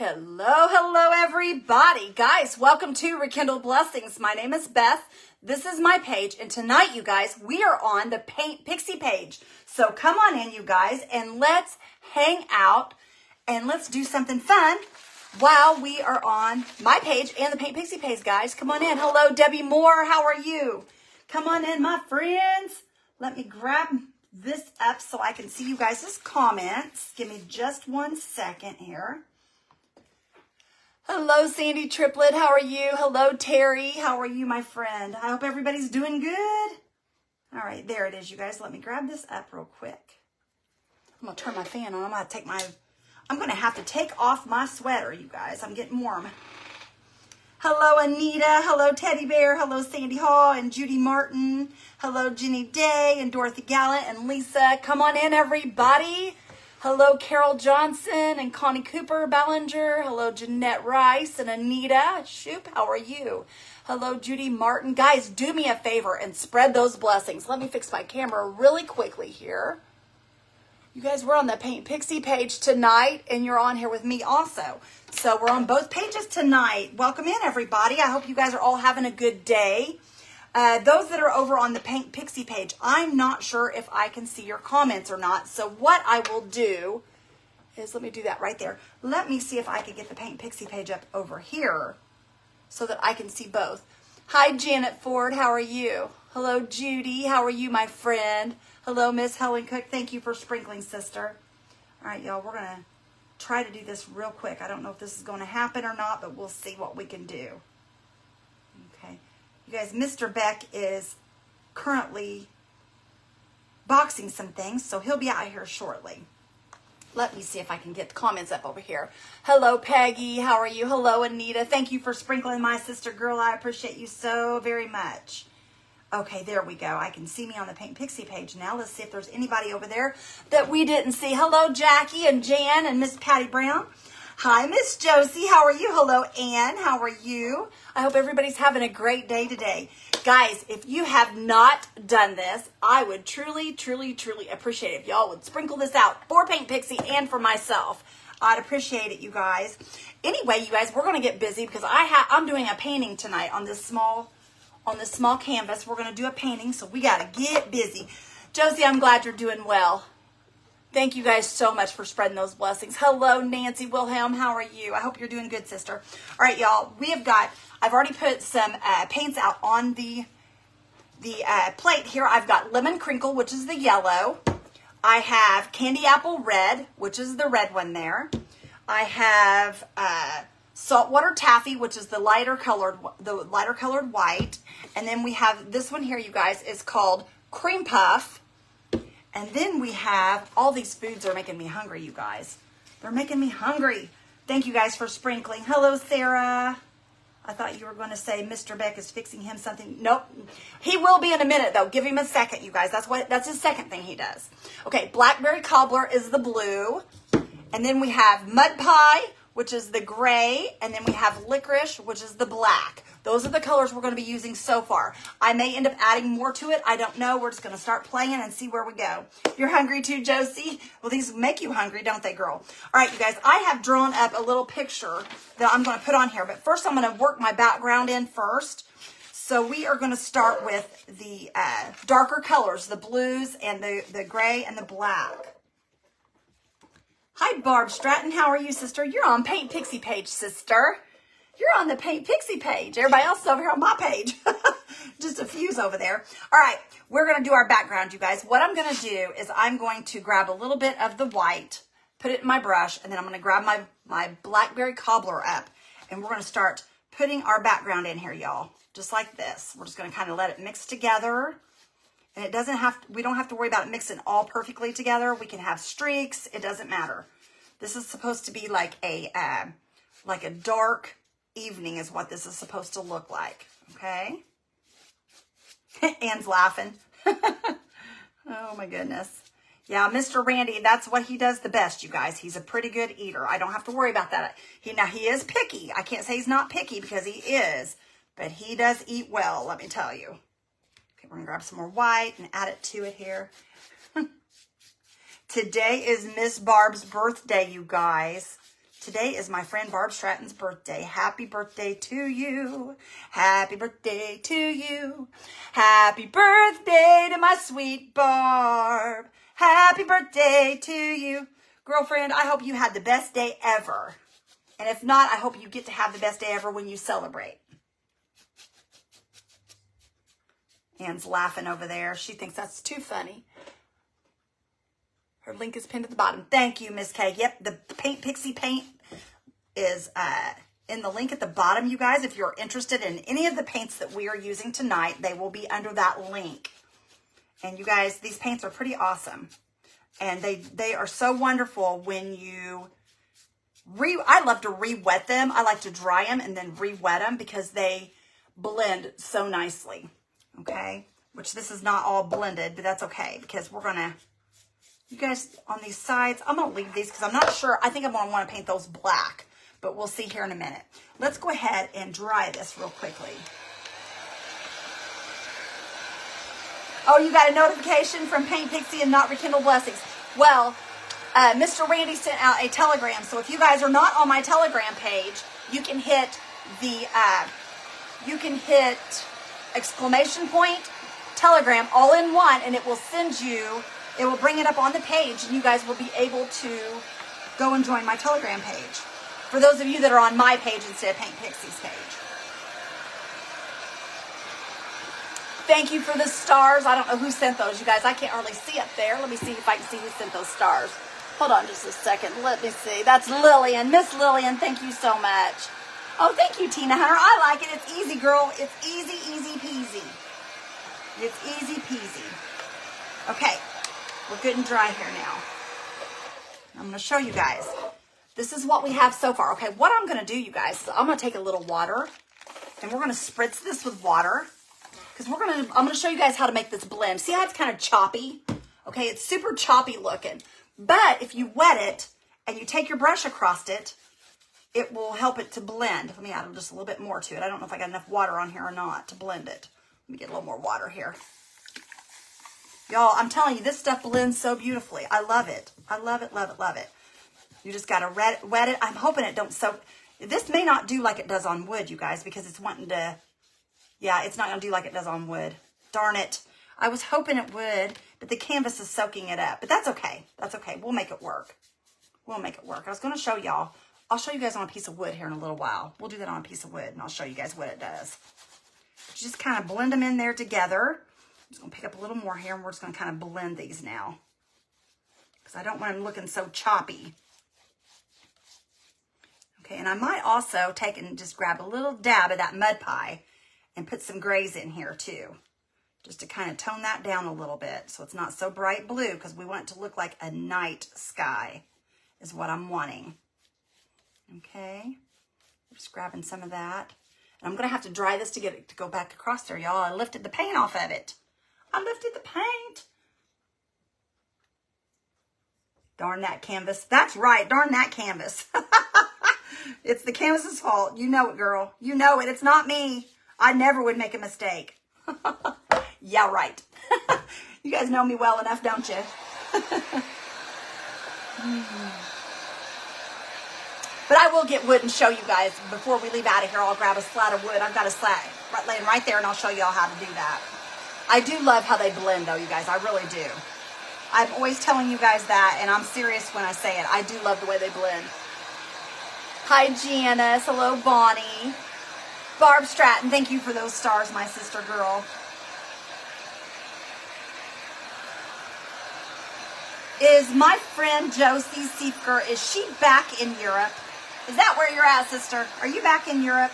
Hello, everybody. Guys, welcome to Rekindle Blessings. My name is Beth. This is my page, and tonight, you guys, we are on the Paint Pixie page. So come on in, you guys, and let's hang out, and let's do something fun while we are on my page and the Paint Pixie page, guys. Come on in. Hello, Debbie Moore. How are you? Come on in, my friends. Let me grab this up so I can see you guys' comments. Give me just 1 second here. Hello, Sandy Triplet. How are you? Hello, Terry. How are you, my friend? I hope everybody's doing good. All right, there it is, you guys. Let me grab this up real quick. I'm going to turn my fan on. I'm going to have to take off my sweater, you guys. I'm getting warm. Hello, Anita. Hello, Teddy Bear. Hello, Sandy Hall and Judy Martin. Hello, Jenny Day and Dorothy Gallant and Lisa. Come on in, everybody. Hello, Carol Johnson and Connie Cooper Ballinger. Hello, Jeanette Rice and Anita. Shoop, how are you? Hello, Judy Martin. Guys, do me a favor and spread those blessings. Let me fix my camera really quickly here. You guys, we're on the Paint Pixie page tonight, and you're on here with me also. So we're on both pages tonight. Welcome in, everybody. I hope you guys are all having a good day. Those that are over on the Paint Pixie page, I'm not sure if I can see your comments or not. So what I will do is, let me do that right there. Let me see if I can get the Paint Pixie page up over here so that I can see both. Hi, Janet Ford. How are you? Hello, Judy. How are you, my friend? Hello, Miss Helen Cook. Thank you for sprinkling, sister. All right, y'all, we're going to try to do this real quick. I don't know if this is going to happen or not, but we'll see what we can do. Okay. You guys, Mr. Beck is currently boxing some things, so he'll be out here shortly. Let me see if I can get the comments up over here. Hello, Peggy. How are you? Hello, Anita. Thank you for sprinkling, my sister girl. I appreciate you so very much. Okay, there we go. I can see me on the Paint Pixie page now. Let's see if there's anybody over there that we didn't see. Hello, Jackie and Jan and Miss Patty Brown. Hi, Miss Josie. How are you? Hello, Ann. How are you? I hope everybody's having a great day today. Guys, if you have not done this, I would truly, truly, truly appreciate it if y'all would sprinkle this out for Paint Pixie and for myself. I'd appreciate it, you guys. Anyway, you guys, we're going to get busy because I'm doing a painting tonight on this small canvas. We're going to do a painting, so we got to get busy. Josie, I'm glad you're doing well. Thank you guys so much for spreading those blessings. Hello, Nancy Wilhelm. How are you? I hope you're doing good, sister. All right, y'all. I've already put some paints out on the plate here. I've got Lemon Crinkle, which is the yellow. I have Candy Apple Red, which is the red one there. I have Saltwater Taffy, which is the lighter colored white. And then we have this one here, you guys, is called Cream Puff. And then we have, all these foods are making me hungry, you guys. They're making me hungry. Thank you guys for sprinkling. Hello, Sarah. I thought you were going to say Mr. Beck is fixing him something. Nope. He will be in a minute, though. Give him a second, you guys. That's his second thing he does. Okay, Blackberry Cobbler is the blue. And then we have Mud Pie, which is the gray. And then we have Licorice, which is the black. Those are the colors we're going to be using so far. I may end up adding more to it. I don't know. We're just going to start playing and see where we go. You're hungry too, Josie? Well, these make you hungry, don't they, girl? All right, you guys, I have drawn up a little picture that I'm going to put on here. But first, I'm going to work my background in first. So we are going to start with the darker colors, the blues and the gray and the black. Hi, Barb Stratton. How are you, sister? You're on Paint Pixie page, sister. You're on the Paint Pixie page. Everybody else is over here on my page. Just a few's over there. All right, we're going to do our background, you guys. What I'm going to do is I'm going to grab a little bit of the white, put it in my brush, and then I'm going to grab my Blackberry Cobbler up, and we're going to start putting our background in here, y'all, just like this. We're just going to kind of let it mix together, and we don't have to worry about it mixing all perfectly together. We can have streaks. It doesn't matter. This is supposed to be like a dark evening is what this is supposed to look like. Okay. Ann's laughing. Oh my goodness. Yeah, Mr. Randy, that's what he does the best, you guys. He's a pretty good eater. I don't have to worry about that. Now he is picky. I can't say he's not picky because he is, but he does eat well, let me tell you. Okay, we're gonna grab some more white and add it to it here. Today is Miss Barb's birthday, you guys. Today is my friend Barb Stratton's birthday. Happy birthday to you. Happy birthday to you. Happy birthday to my sweet Barb. Happy birthday to you. Girlfriend, I hope you had the best day ever. And if not, I hope you get to have the best day ever when you celebrate. Anne's laughing over there. She thinks that's too funny. Her link is pinned at the bottom. Thank you, Miss K. Yep, the Paint Pixie paint is in the link at the bottom, you guys. If you're interested in any of the paints that we are using tonight, they will be under that link. And you guys, these paints are pretty awesome. And they are so wonderful when you I love to re-wet them. I like to dry them and then re-wet them because they blend so nicely. Okay? Which this is not all blended, but that's okay because we're going to, you guys, on these sides, I'm going to leave these because I'm not sure. I think I'm going to want to paint those black, but we'll see here in a minute. Let's go ahead and dry this real quickly. Oh, you got a notification from Paint Pixie and Not Rekindle Blessings. Well, Mr. Randy sent out a telegram. So if you guys are not on my telegram page, you can hit the, exclamation point, telegram, all in one, and it will send you, it will bring it up on the page, and you guys will be able to go and join my telegram page. For those of you that are on my page instead of Paint Pixie's page. Thank you for the stars. I don't know who sent those, you guys. I can't hardly see up there. Let me see if I can see who sent those stars. Hold on just a second. Let me see. That's Lillian. Miss Lillian, thank you so much. Oh, thank you, Tina Hunter. I like it. It's easy, girl. It's easy, easy peasy. It's easy peasy. Okay, we're good and dry here now. I'm going to show you guys. This is what we have so far. Okay, what I'm going to do, you guys, is I'm going to take a little water, and we're going to spritz this with water, because I'm going to show you guys how to make this blend. See how it's kind of choppy? Okay, it's super choppy looking. But if you wet it, and you take your brush across it, it will help it to blend. Let me add just a little bit more to it. I don't know if I got enough water on here or not to blend it. Let me get a little more water here. Y'all, I'm telling you, this stuff blends so beautifully. I love it. I love it, love it, love it. You just got to wet it. I'm hoping it don't soak. This may not do like it does on wood, you guys, because it's wanting to, yeah, it's not going to do like it does on wood. Darn it. I was hoping it would, but the canvas is soaking it up. But that's okay. That's okay. We'll make it work. We'll make it work. I was going to show y'all. I'll show you guys on a piece of wood here in a little while. We'll do that on a piece of wood, and I'll show you guys what it does. Just kind of blend them in there together. I'm just going to pick up a little more here, and we're just going to kind of blend these now, because I don't want them looking so choppy. Okay, and I might also take and just grab a little dab of that mud pie and put some grays in here too, just to kind of tone that down a little bit so it's not so bright blue, because we want it to look like a night sky is what I'm wanting. Okay, just grabbing some of that. And I'm going to have to dry this to get it to go back across there, y'all. I lifted the paint off of it. I lifted the paint. Darn that canvas. That's right, darn that canvas. It's the canvas's fault. You know it, girl. You know it. It's not me. I never would make a mistake. Yeah, right. You guys know me well enough, don't you? But I will get wood and show you guys before we leave out of here. I'll grab a slat of wood. I've got a slat laying right there, and I'll show y'all how to do that. I do love how they blend, though, you guys. I really do. I'm always telling you guys that, and I'm serious when I say it. I do love the way they blend. Hi, Janice. Hello, Bonnie. Barb Stratton, thank you for those stars, my sister girl. Is my friend Josie Siefker, is she back in Europe? Is that where you're at, sister? Are you back in Europe?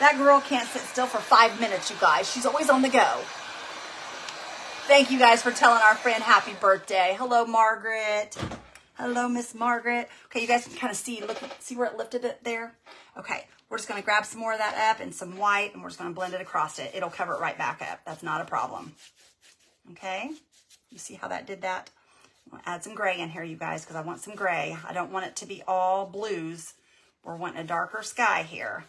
That girl can't sit still for 5 minutes, you guys. She's always on the go. Thank you guys for telling our friend happy birthday. Hello, Margaret. Hello, Miss Margaret. Okay, you guys can kind of see, look, see where it lifted it there? Okay, we're just going to grab some more of that up and some white, and we're just going to blend it across it. It'll cover it right back up. That's not a problem. Okay, you see how that did that? I'm going to add some gray in here, you guys, because I want some gray. I don't want it to be all blues. We're wanting a darker sky here.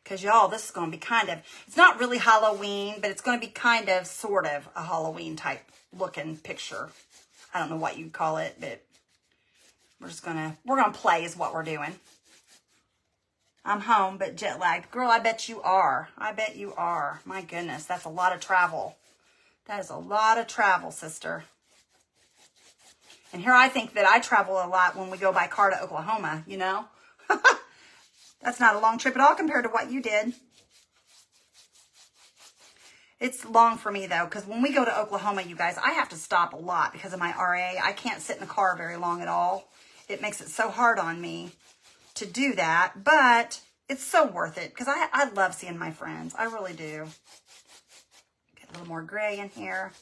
Because, y'all, this is going to be kind of, it's not really Halloween, but it's going to be kind of, sort of, a Halloween type looking picture. I don't know what you'd call it, but we're gonna play is what we're doing. I'm home, but jet lagged. Girl, I bet you are. I bet you are. My goodness, that's a lot of travel. That is a lot of travel, sister. And here I think that I travel a lot when we go by car to Oklahoma, you know? That's not a long trip at all compared to what you did. It's long for me, though, because when we go to Oklahoma, you guys, I have to stop a lot because of my RA. I can't sit in the car very long at all. It makes it so hard on me to do that, but it's so worth it because I love seeing my friends. I really do. Get a little more gray in here,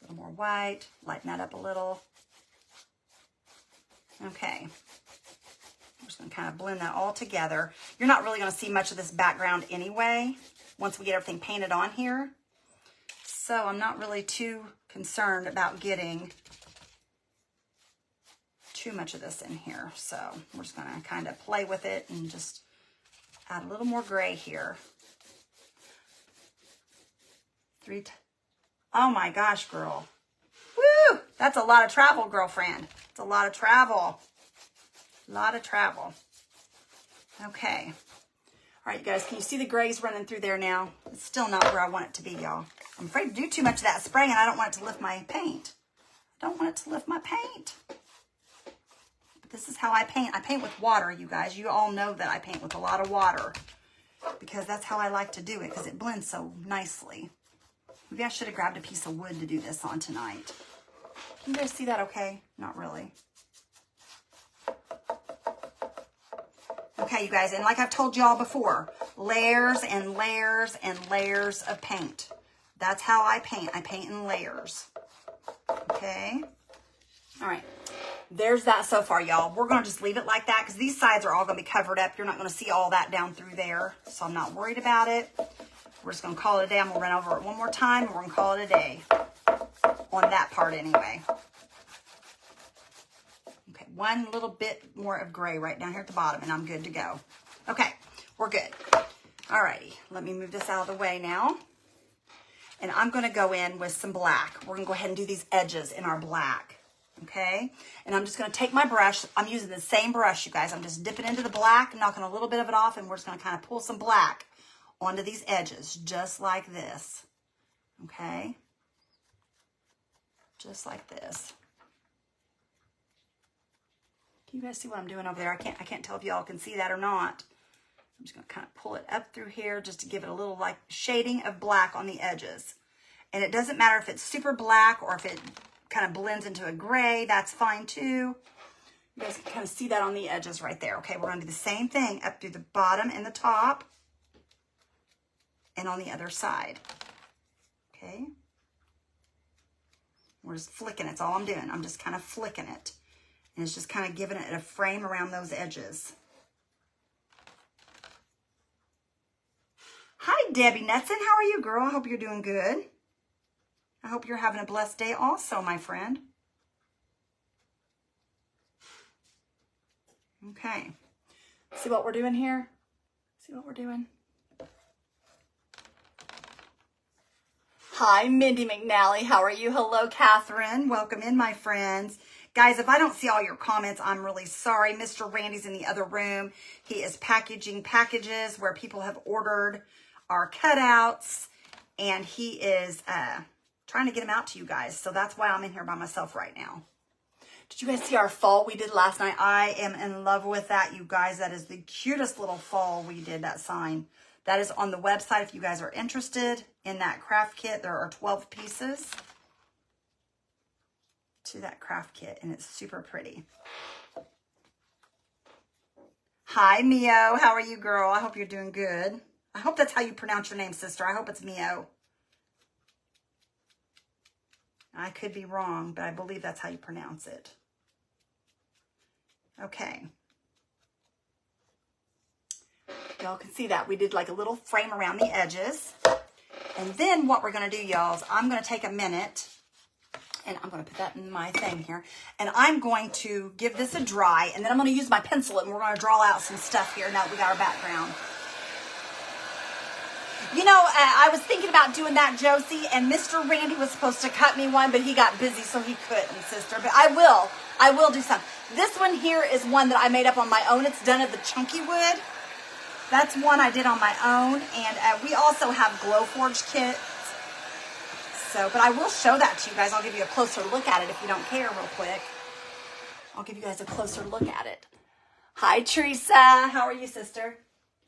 a little more white, lighten that up a little. Okay. I'm just going to kind of blend that all together. You're not really going to see much of this background anyway once we get everything painted on here. So I'm not really too concerned about getting too much of this in here. So we're just going to kind of play with it and just add a little more gray here. Oh my gosh, girl. Woo! That's a lot of travel, girlfriend. It's a lot of travel. A lot of travel. Okay. All right, you guys, can you see the grays running through there now? It's still not where I want it to be, y'all. I'm afraid to do too much of that spraying, and I don't want it to lift my paint. I don't want it to lift my paint. This is how I paint. I paint with water, you guys. You all know that I paint with a lot of water because that's how I like to do it because it blends so nicely. Maybe I should have grabbed a piece of wood to do this on tonight. Can you guys see that okay? Not really. Okay, you guys, and like I've told y'all before, layers and layers and layers of paint. That's how I paint. I paint in layers. Okay? All right. There's that so far, y'all. We're going to just leave it like that because these sides are all going to be covered up. You're not going to see all that down through there, so I'm not worried about it. We're just going to call it a day. I'm going to run over it one more time, and we're going to call it a day on that part anyway. Okay, one little bit more of gray right down here at the bottom, and I'm good to go. Okay, we're good. All righty, let me move this out of the way now. And I'm going to go in with some black. We're going to go ahead and do these edges in our black. Okay, and I'm just going to take my brush. I'm using the same brush, you guys. I'm just dipping into the black, knocking a little bit of it off, and we're just going to kind of pull some black onto these edges, just like this. Okay, just like this. Can you guys see what I'm doing over there? I can't tell if y'all can see that or not. I'm just going to kind of pull it up through here just to give it a little like shading of black on the edges. And it doesn't matter if it's super black or if it kind of blends into a gray, that's fine too. You guys can kind of see that on the edges right there. Okay, we're going to do the same thing up through the bottom and the top and on the other side. Okay. We're just flicking it. That's all I'm doing. I'm just kind of flicking it. And it's just kind of giving it a frame around those edges. Hi, Debbie Netson. How are you, girl? I hope you're doing good. I hope you're having a blessed day also, my friend. Okay. See what we're doing here? See what we're doing? Hi, Mindy McNally. How are you? Hello, Catherine. Welcome in, my friends. Guys, if I don't see all your comments, I'm really sorry. Mr. Randy's in the other room. He is packaging packages where people have ordered our cutouts, and he is trying to get them out to you guys. So that's why I'm in here by myself right now. Did you guys see our fall we did last night? I am in love with that, you guys. That is the cutest little fall we did, that sign. That is on the website if you guys are interested in that craft kit. There are 12 pieces to that craft kit, and it's super pretty. Hi, Mio. How are you, girl? I hope you're doing good. I hope that's how you pronounce your name, sister. I hope it's Mio. I could be wrong, but I believe that's how you pronounce it. Okay. Y'all can see that. We did like a little frame around the edges. And then what we're going to do, y'all, is I'm going to take a minute, and I'm going to put that in my thing here, and I'm going to give this a dry, and then I'm going to use my pencil, and we're going to draw out some stuff here now that we got our background. You know, I was thinking about doing that, Josie, and Mr. Randy was supposed to cut me one, but he got busy, so he couldn't, sister. But I will do something. This one here is one that I made up on my own. It's done of the chunky wood. That's one I did on my own. And we also have Glowforge kits. So, but I will show that to you guys. I'll give you a closer look at it if you don't care real quick. I'll give you guys a closer look at it. Hi, Teresa. How are you, sister?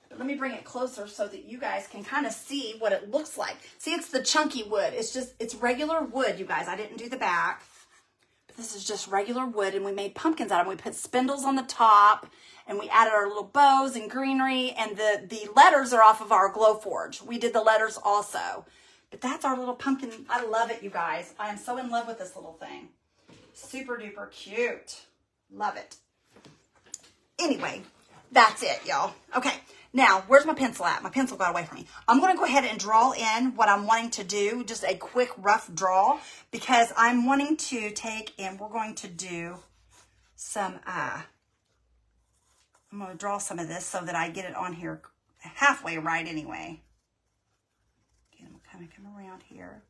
But let me bring it closer so that you guys can kind of see what it looks like. See, it's the chunky wood. It's regular wood, you guys. I didn't do the back. But this is just regular wood, and we made pumpkins out of them. We put spindles on the top, and we added our little bows and greenery, and the letters are off of our Glowforge. We did the letters also. But that's our little pumpkin. I love it, you guys. I am so in love with this little thing. Super duper cute. Love it. Anyway, that's it, y'all. Okay, now, where's my pencil at? My pencil got away from me. I'm going to go ahead and draw in what I'm wanting to do, just a quick, rough draw, because I'm wanting to take, and we're going to do some, I'm going to draw some of this so that I get it on here halfway right anyway. Okay, I'm going to come around here.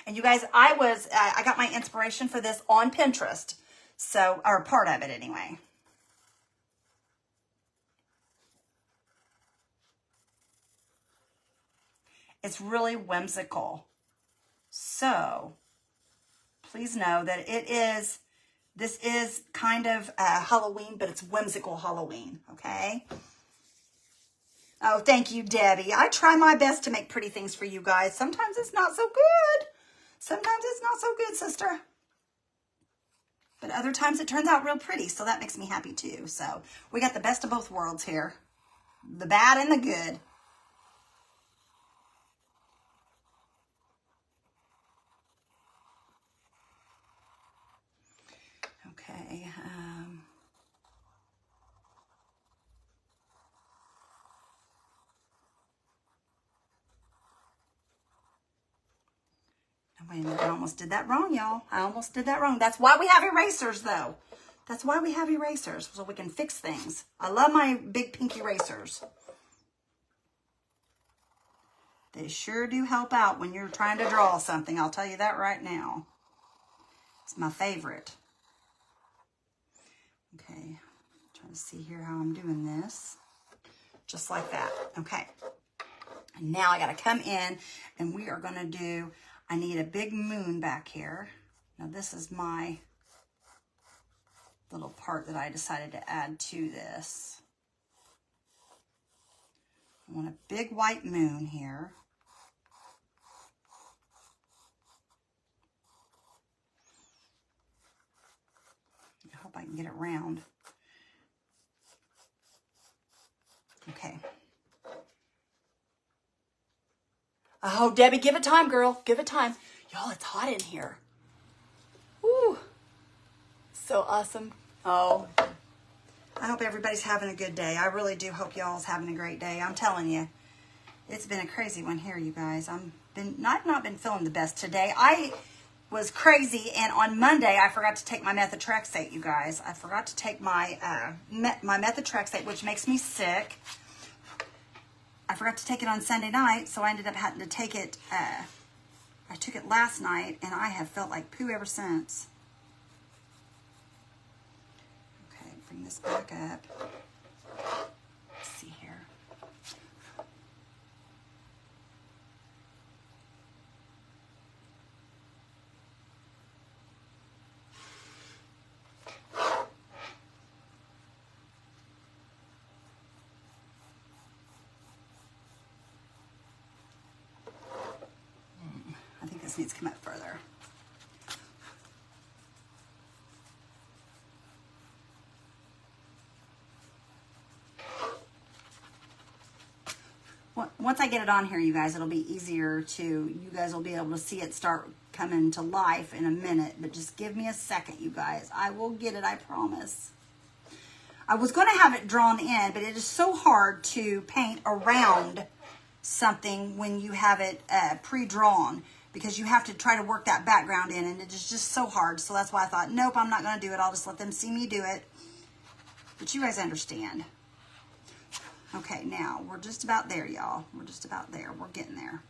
And you guys, I got my inspiration for this on Pinterest, so, or part of it anyway. It's really whimsical. So, please know that this is kind of Halloween, but it's whimsical Halloween, okay? Oh, thank you, Debbie. I try my best to make pretty things for you guys. Sometimes it's not so good. Sometimes it's not so good, sister. But other times it turns out real pretty, so that makes me happy too. So, we got the best of both worlds here. The bad and the good. Okay, wait a minute, I almost did that wrong, y'all. I almost did that wrong. That's why we have erasers, though. That's why we have erasers, so we can fix things. I love my big pink erasers. They sure do help out when you're trying to draw something. I'll tell you that right now. It's my favorite. Okay, trying to see here how I'm doing this. Just like that. Okay. And now I got to come in and we are going to do, I need a big moon back here. Now this is my little part that I decided to add to this. I want a big white moon here. I hope I can get it round. Okay. Oh, Debbie, give it time, girl. Give it time. Y'all, it's hot in here. Woo. So awesome. Oh, I hope everybody's having a good day. I really do hope y'all's having a great day. I'm telling you, it's been a crazy one here, you guys. I've not been feeling the best today. I was crazy, and on Monday, I forgot to take my methotrexate, you guys. I forgot to take my methotrexate, which makes me sick. I forgot to take it on Sunday night, so I ended up having to take it. I took it last night, and I have felt like poo ever since. Okay, bring this back up. Let's see here. I think this needs to come up further. Once I get it on here, you guys, it'll be easier to, you guys will be able to see it start coming to life in a minute, but just give me a second, you guys. I will get it, I promise. I was going to have it drawn in, but it is so hard to paint around something when you have it pre-drawn, because you have to try to work that background in, and it is just so hard. So that's why I thought, nope, I'm not going to do it. I'll just let them see me do it. But you guys understand. Okay, now we're just about there, y'all. We're just about there. We're getting there.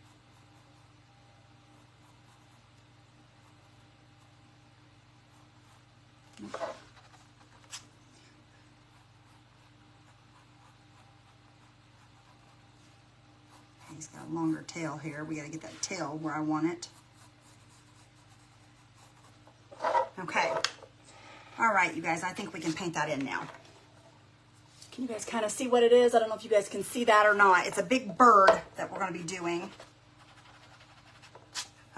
a longer tail here. We got to get that tail where I want it. Okay. All right, you guys, I think we can paint that in now. Can you guys kind of see what it is? I don't know if you guys can see that or not. It's a big bird that we're going to be doing.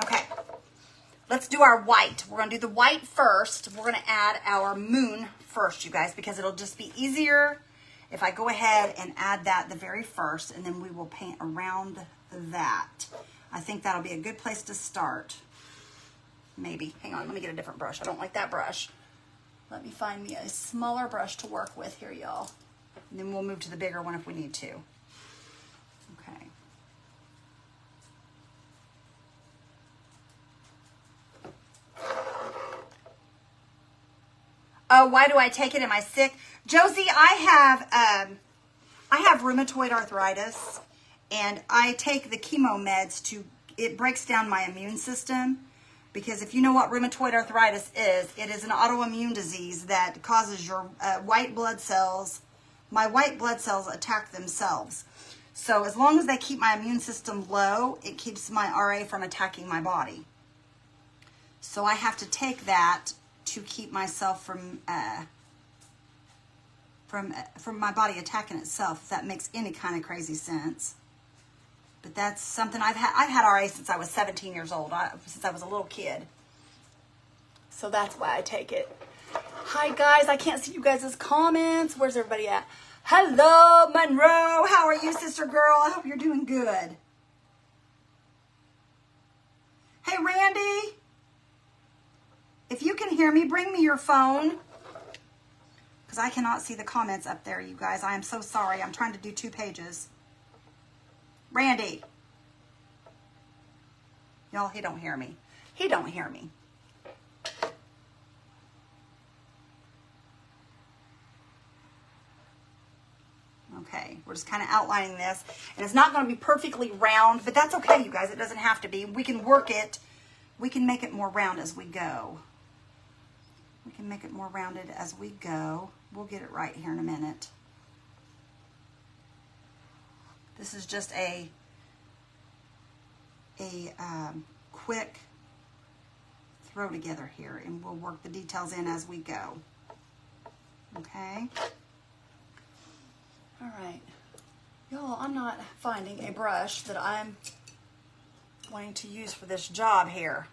Okay. Let's do our white. We're going to do the white first. We're going to add our moon first, you guys, because it'll just be easier if I go ahead and add that the very first, and then we will paint around that. I think that'll be a good place to start. Maybe. Hang on, let me get a different brush. I don't like that brush. Let me find me a smaller brush to work with here, y'all. And then we'll move to the bigger one if we need to. Okay. Oh, why do I take it? Am I sick? Josie, I have rheumatoid arthritis, and I take the chemo meds it breaks down my immune system. Because if you know what rheumatoid arthritis is, it is an autoimmune disease that causes your white blood cells. My white blood cells attack themselves. So as long as they keep my immune system low, it keeps my RA from attacking my body. So I have to take that to keep myself from my body attacking itself, if that makes any kind of crazy sense. But that's something I've had RA since I was 17 years old, since I was a little kid. So that's why I take it. Hi guys, I can't see you guys' comments. Where's everybody at? Hello, Monroe. How are you, sister girl? I hope you're doing good. Hey, Randy. If you can hear me, bring me your phone. Because I cannot see the comments up there, you guys. I am so sorry. I'm trying to do 2 pages. Randy. Y'all, he don't hear me. He don't hear me. Okay, we're just kind of outlining this. And it's not going to be perfectly round, but that's okay, you guys. It doesn't have to be. We can work it. We can make it more round as we go. We can make it more rounded as we go. We'll get it right here in a minute. This is just a quick throw together here, and we'll work the details in as we go. Okay? All right. Y'all, I'm not finding a brush that I'm wanting to use for this job here.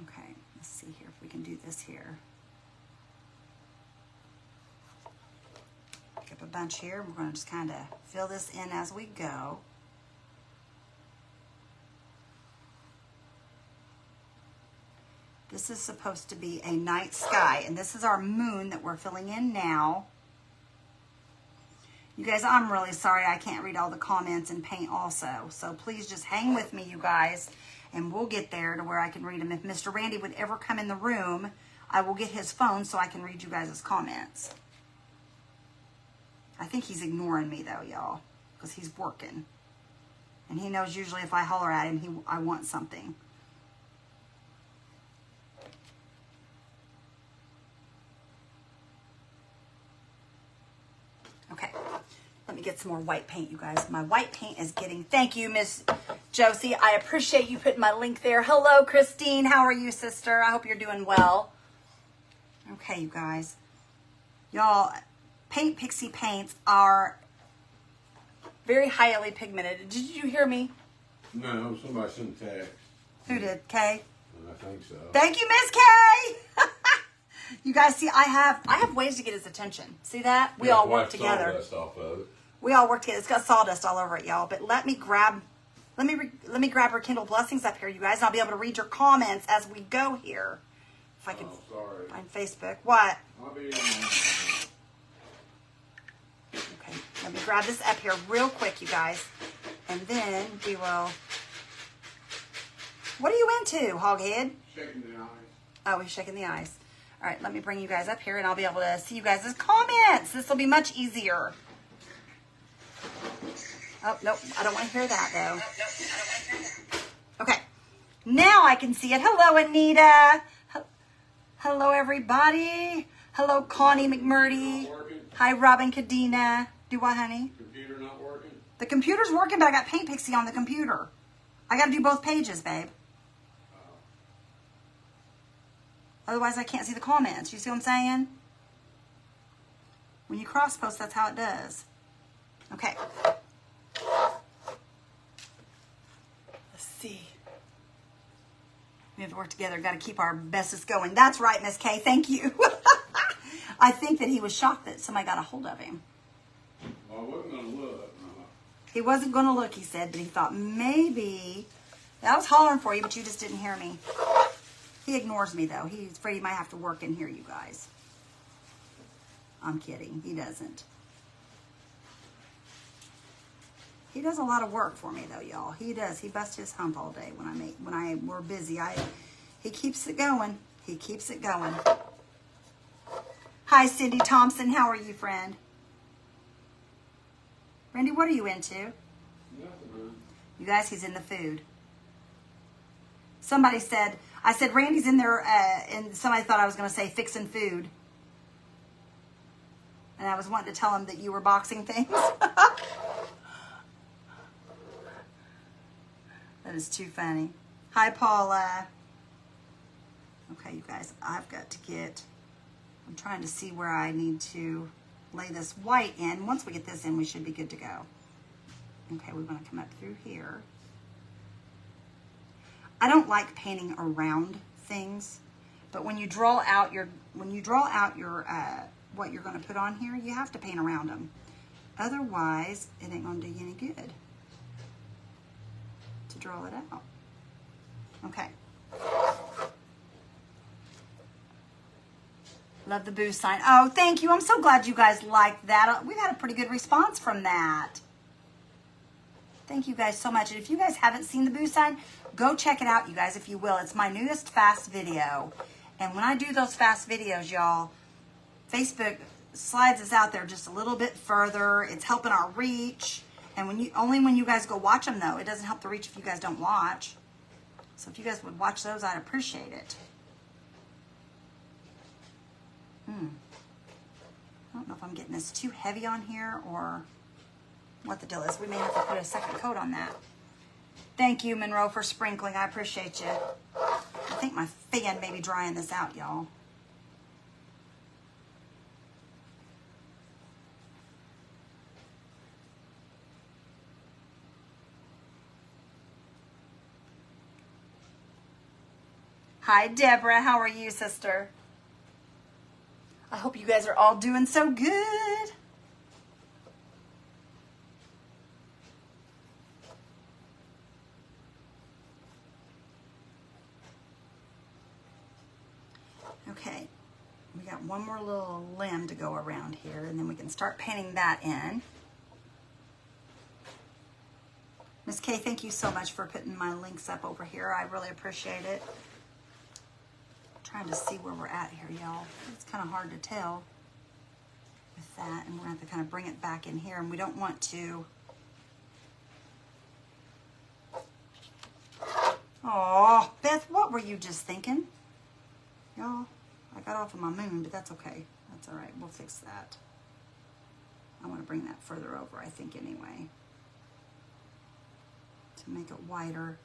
Okay, let's see here if we can do this here. Pick up a bunch here. We're going to just kind of fill this in as we go. This is supposed to be a night sky, and this is our moon that we're filling in now. You guys, I'm really sorry I can't read all the comments and paint also, so please just hang with me, you guys, and we'll get there to where I can read them. If Mr. Randy would ever come in the room, I will get his phone so I can read you guys' comments. I think he's ignoring me, though, y'all, because he's working. And he knows usually if I holler at him, I want something. Okay, let me get some more white paint, you guys. My white paint is getting, thank you, Miss Josie. I appreciate you putting my link there. Hello, Christine. How are you, sister? I hope you're doing well. Okay, you guys. Y'all, Paint Pixie paints are very highly pigmented. Did you hear me? No, somebody sent a text. Who did? Kay? I think so. Thank you, Miss Kay. You guys see, I have ways to get his attention. See that? We all work together. Sawdust off of it. We all work together. It's got sawdust all over it, y'all. But let me grab her Kindle Blessings up here, you guys, and I'll be able to read your comments as we go here. If I can find Facebook. What? I'll be in Okay, let me grab this up here real quick, you guys, and then we will. What are you into, Hoghead? shaking the eyes. Oh, he's shaking the eyes. All right, let me bring you guys up here, and I'll be able to see you guys' comments. This will be much easier. Oh, nope, I don't want to hear that, though. Okay, now I can see it. Hello, Anita. Hello, everybody. Hello, Connie McMurdy. Working? Hi, Robin Cadena. Do what, honey? Computer not working? The computer's working, but I got Paint Pixie on the computer. I got to do both pages, babe. Otherwise, I can't see the comments. You see what I'm saying? When you cross post, that's how it does. Okay. Let's see. We have to work together. Got to keep our bestest going. That's right, Miss Kay. Thank you. I think that he was shocked that somebody got a hold of him. Well, I wasn't going to look. He wasn't going to look, he said, but he thought maybe. I was hollering for you, but you just didn't hear me. He ignores me, though. He's afraid he might have to work in here, you guys. I'm kidding. He doesn't. He does a lot of work for me, though, y'all. He does. He busts his hump all day when we're busy. He keeps it going. He keeps it going. Hi, Cindy Thompson. How are you, friend? Randy, what are you into? Nothing, man. You guys, he's in the food. Somebody said, I said, Randy's in there, and somebody thought I was going to say fixing food. And I was wanting to tell him that you were boxing things. That is too funny. Hi, Paula. Okay, you guys, I'm trying to see where I need to lay this white in. Once we get this in, we should be good to go. Okay, we want to come up through here. I don't like painting around things, but when you draw out your what you're going to put on here, you have to paint around them. Otherwise, it ain't going to do you any good to draw it out. Okay. Love the boo sign. Oh, thank you. I'm so glad you guys liked that. We've had a pretty good response from that. Thank you guys so much. And if you guys haven't seen the boo sign, go check it out, you guys, if you will. It's my newest fast video. And when I do those fast videos, y'all, Facebook slides us out there just a little bit further. It's helping our reach. And only when you guys go watch them, though. It doesn't help the reach if you guys don't watch. So if you guys would watch those, I'd appreciate it. I don't know if I'm getting this too heavy on here or what the deal is. We may have to put a second coat on that. Thank you, Monroe, for sprinkling. I appreciate you. I think my fan may be drying this out, y'all. Hi, Deborah. How are you, sister? I hope you guys are all doing so good. Okay, we got one more little limb to go around here, and then we can start painting that in. Miss Kay, thank you so much for putting my links up over here. I really appreciate it. Trying to see where we're at here, y'all. It's kind of hard to tell with that, and we're going to have to kind of bring it back in here, and we don't want to. Oh, Beth, what were you just thinking? Y'all, I got off of my moon, but that's okay. That's all right. We'll fix that. I want to bring that further over, I think, anyway, to make it wider.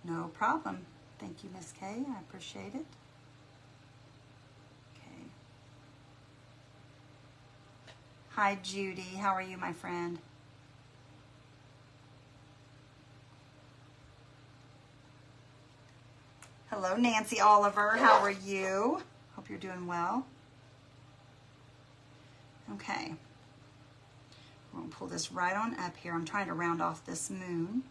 No problem. Thank you, Miss Kay. I appreciate it. Okay. Hi, Judy. How are you, my friend? Hello, Nancy Oliver. How are you? Hope you're doing well. Okay. We're going to pull this right on up here. I'm trying to round off this moon.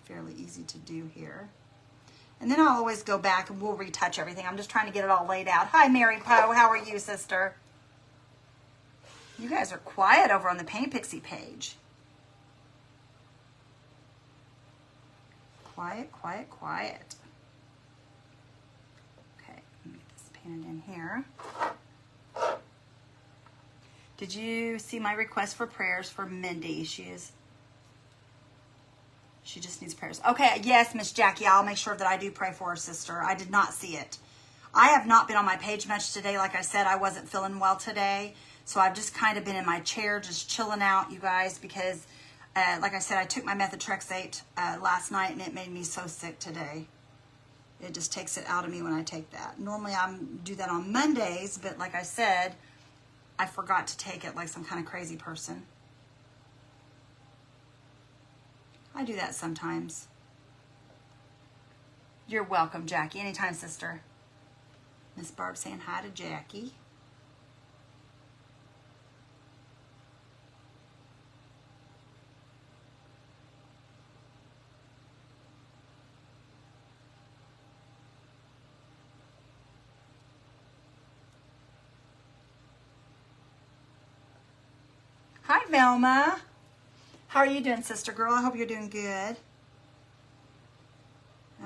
Fairly easy to do here. And then I'll always go back and we'll retouch everything. I'm just trying to get it all laid out. Hi, Mary Poe. How are you, sister? You guys are quiet over on the Paint Pixie page. Quiet, quiet, quiet. Okay, let me get this painted in here. Did you see my request for prayers for Mindy? She's She just needs prayers. Okay, yes, Miss Jackie, I'll make sure that I do pray for her, sister. I did not see it. I have not been on my page much today. Like I said, I wasn't feeling well today. So I've just kind of been in my chair, just chilling out, you guys, because like I said, I took my methotrexate last night and it made me so sick today. It just takes it out of me when I take that. Normally I do that on Mondays, but like I said, I forgot to take it like some kind of crazy person. I do that sometimes. You're welcome, Jackie. Anytime, sister. Miss Barb saying hi to Jackie. Hi, Velma. How are you doing, sister girl? I hope you're doing good.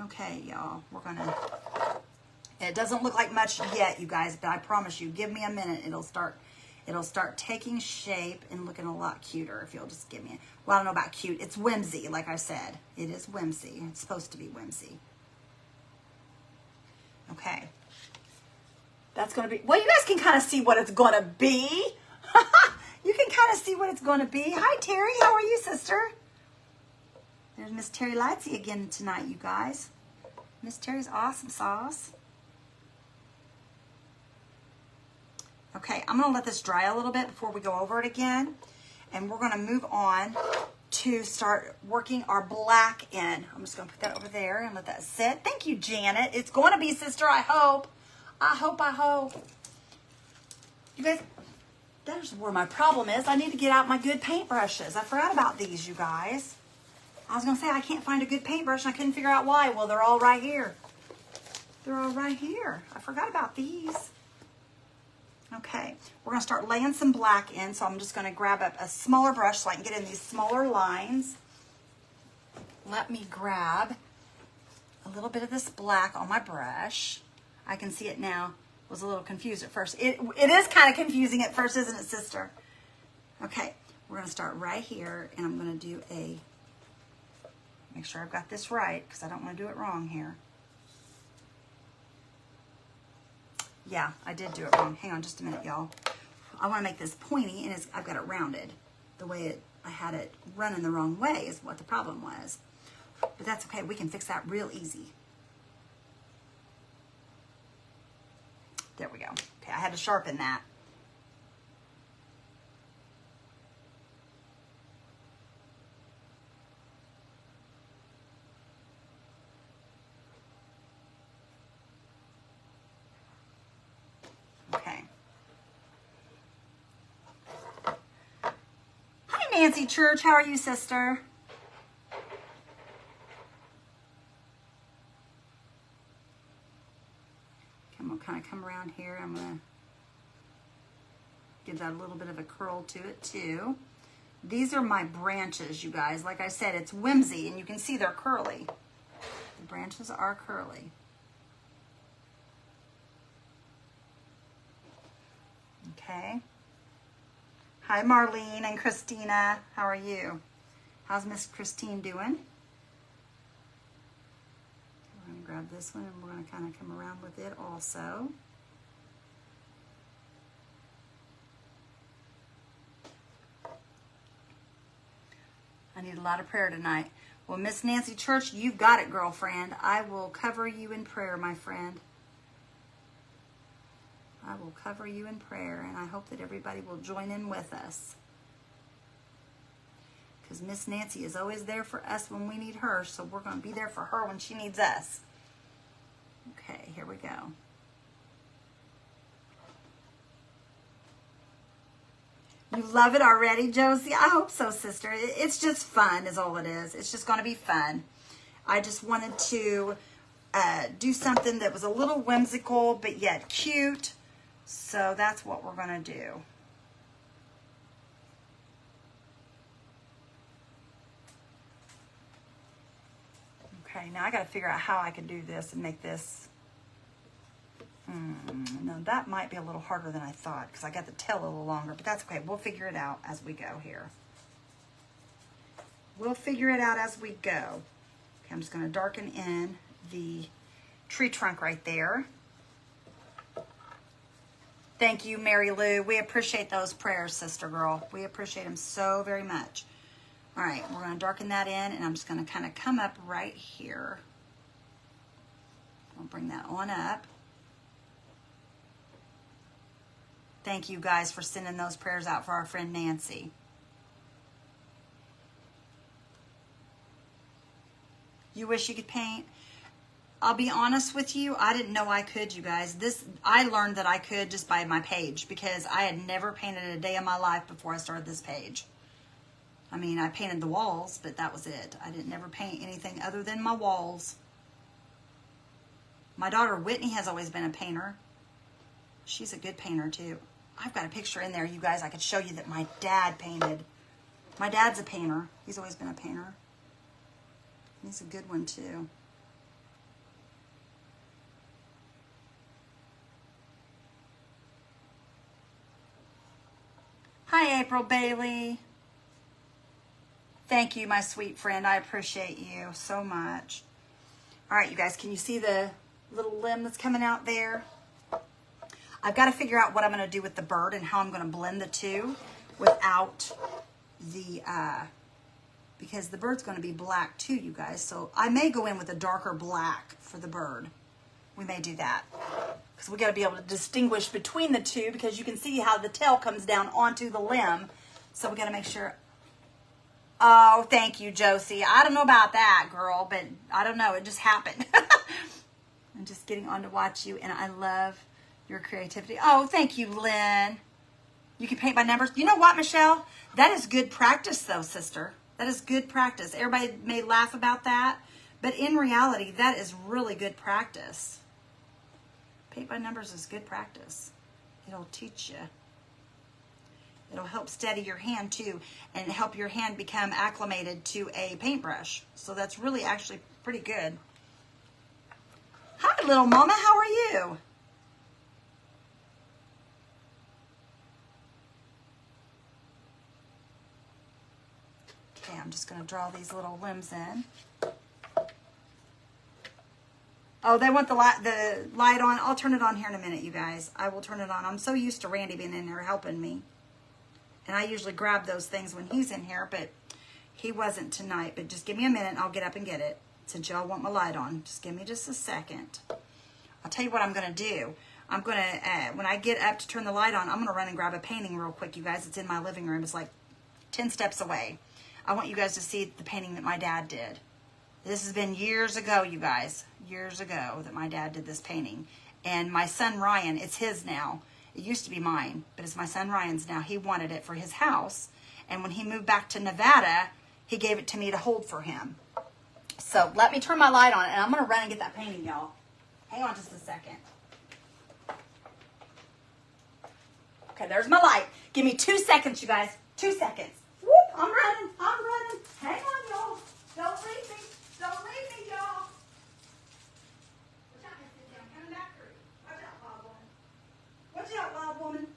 Okay, y'all. We're gonna... It doesn't look like much yet, you guys, but I promise you, give me a minute. It'll start taking shape and looking a lot cuter if you'll just give me a... Well, I don't know about cute. It's whimsy, like I said. It is whimsy. It's supposed to be whimsy. Okay. That's going to be... Well, you guys can kind of see what it's going to be. You can kind of see what it's going to be. Hi, Terry. How are you, sister? There's Miss Terry Lightsey again tonight, you guys. Miss Terry's awesome sauce. Okay, I'm going to let this dry a little bit before we go over it again. And we're going to move on to start working our black in. I'm just going to put that over there and let that sit. Thank you, Janet. It's going to be, sister, I hope. I hope. You guys... There's where my problem is. I need to get out my good paintbrushes. I forgot about these, you guys. I was going to say I can't find a good paintbrush and I couldn't figure out why. Well, they're all right here. They're all right here. I forgot about these. Okay, we're going to start laying some black in. So I'm just going to grab up a smaller brush so I can get in these smaller lines. Let me grab a little bit of this black on my brush. I can see it now. Was a little confused at first. It is kind of confusing at first, isn't it, sister? Okay, we're going to start right here, and I'm going to do a, make sure I've got this right, because I don't want to do it wrong here. Yeah, I did do it wrong. Hang on just a minute, y'all. I want to make this pointy, and I've got it rounded. The way I had it running the wrong way is what the problem was. But that's okay. We can fix that real easy. There we go. Okay, I had to sharpen that. Okay. Hi, Nancy Church. How are you, sister? I'm going to kind of come around here. I'm going to give that a little bit of a curl to it too. These are my branches, you guys. Like I said, it's whimsy, and you can see they're curly. The branches are curly. Okay. Hi, Marlene and Christina. How are you? How's Miss Christine doing? We're going to grab this one, and we're going to kind of come around with it also. I need a lot of prayer tonight. Well, Miss Nancy Church, you've got it, girlfriend. I will cover you in prayer, my friend. I will cover you in prayer, and I hope that everybody will join in with us. Because Miss Nancy is always there for us when we need her, so we're going to be there for her when she needs us. Okay, here we go. You love it already, Josie? I hope so, sister. It's just fun is all it is. It's just going to be fun. I just wanted to do something that was a little whimsical, but yet cute. So that's what we're going to do. Okay, now I got to figure out how I can do this and make this. No, that might be a little harder than I thought because I got the tail a little longer, but that's okay. We'll figure it out as we go here. We'll figure it out as we go. Okay, I'm just going to darken in the tree trunk right there. Thank you, Mary Lou. We appreciate those prayers, sister girl. We appreciate them so very much. All right, we're going to darken that in, and I'm just going to kind of come up right here. I'll bring that on up. Thank you guys for sending those prayers out for our friend Nancy. You wish you could paint? I'll be honest with you, I didn't know I could, you guys. I learned that I could just by my page because I had never painted a day of my life before I started this page. I mean, I painted the walls, but that was it. I didn't never paint anything other than my walls. My daughter Whitney has always been a painter. She's a good painter too. I've got a picture in there, you guys, I could show you that my dad painted. My dad's a painter. He's always been a painter. He's a good one too. Hi, April Bailey. Thank you, my sweet friend. I appreciate you so much. All right, you guys, can you see the little limb that's coming out there? I've got to figure out what I'm going to do with the bird and how I'm going to blend the two without the, because the bird's going to be black too, you guys. So I may go in with a darker black for the bird. We may do that. Because we got to be able to distinguish between the two because you can see how the tail comes down onto the limb. So we got to make sure. Oh, thank you, Josie. I don't know about that, girl, but I don't know. It just happened. I'm just getting on to watch you, and I love your creativity. Oh, thank you, Lynn. You can paint by numbers. You know what, Michelle? That is good practice, though, sister. That is good practice. Everybody may laugh about that, but in reality, that is really good practice. Paint by numbers is good practice. It'll teach you. It'll help steady your hand too and help your hand become acclimated to a paintbrush. So that's really actually pretty good. Hi, little mama. How are you? Okay, I'm just going to draw these little limbs in. Oh, they want the light on. I'll turn it on here in a minute, you guys. I will turn it on. I'm so used to Randy being in there helping me. And I usually grab those things when he's in here, but he wasn't tonight. But just give me a minute and I'll get up and get it. Since y'all want my light on, just give me just a second. I'll tell you what I'm going to do. I'm going to, when I get up to turn the light on, I'm going to run and grab a painting real quick, you guys. It's in my living room. It's like 10 steps away. I want you guys to see the painting that my dad did. This has been years ago, you guys. Years ago that my dad did this painting. And my son Ryan, it's his now. It used to be mine, but it's my son Ryan's now. He wanted it for his house. And when he moved back to Nevada, he gave it to me to hold for him. So let me turn my light on, and I'm going to run and get that painting, y'all. Hang on just a second. Okay, there's my light. Give me 2 seconds, you guys. 2 seconds. Whoop, I'm running. I'm running. Hang on, y'all. Don't leave me. Don't leave me, y'all. Watch out, Missy. I'm coming back through. Watch out, wild woman. Watch out, wild woman.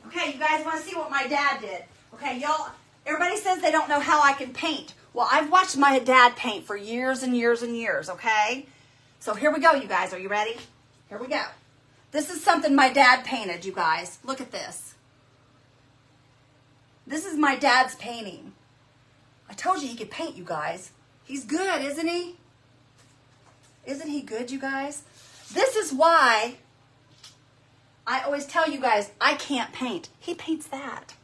Okay, you guys want to see what my dad did. Okay, y'all, everybody says they don't know how I can paint. Well, I've watched my dad paint for years and years and years, okay? So here we go, you guys. Are you ready? Here we go. This is something my dad painted, you guys. Look at this. This is my dad's painting. I told you he could paint, you guys. He's good, isn't he? Isn't he good, you guys? This is why I always tell you guys, I can't paint. He paints that.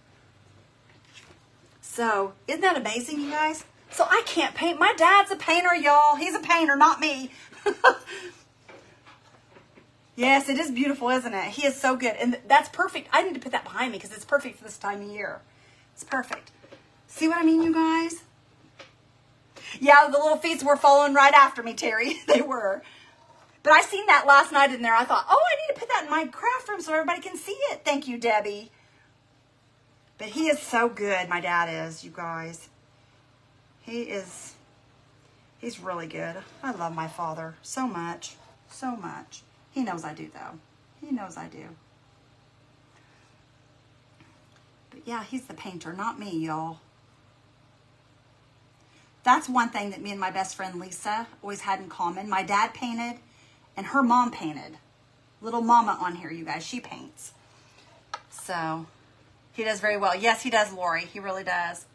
So, isn't that amazing, you guys? So I can't paint. My dad's a painter, y'all. He's a painter, not me. Yes, it is beautiful, isn't it? He is so good. And that's perfect. I need to put that behind me because it's perfect for this time of year. It's perfect. See what I mean, you guys? Yeah, the little feet were following right after me, Terry. They were. But I seen that last night in there. I thought, oh, I need to put that in my craft room so everybody can see it. Thank you, Debbie. But he is so good, my dad is, you guys. He's really good. I love my father so much, so much. He knows I do, though. He knows I do. But yeah, he's the painter, not me, y'all. That's one thing that me and my best friend Lisa always had in common. My dad painted and her mom painted. Little mama on here, you guys, she paints. So he does very well. Yes, he does, Lori. He really does.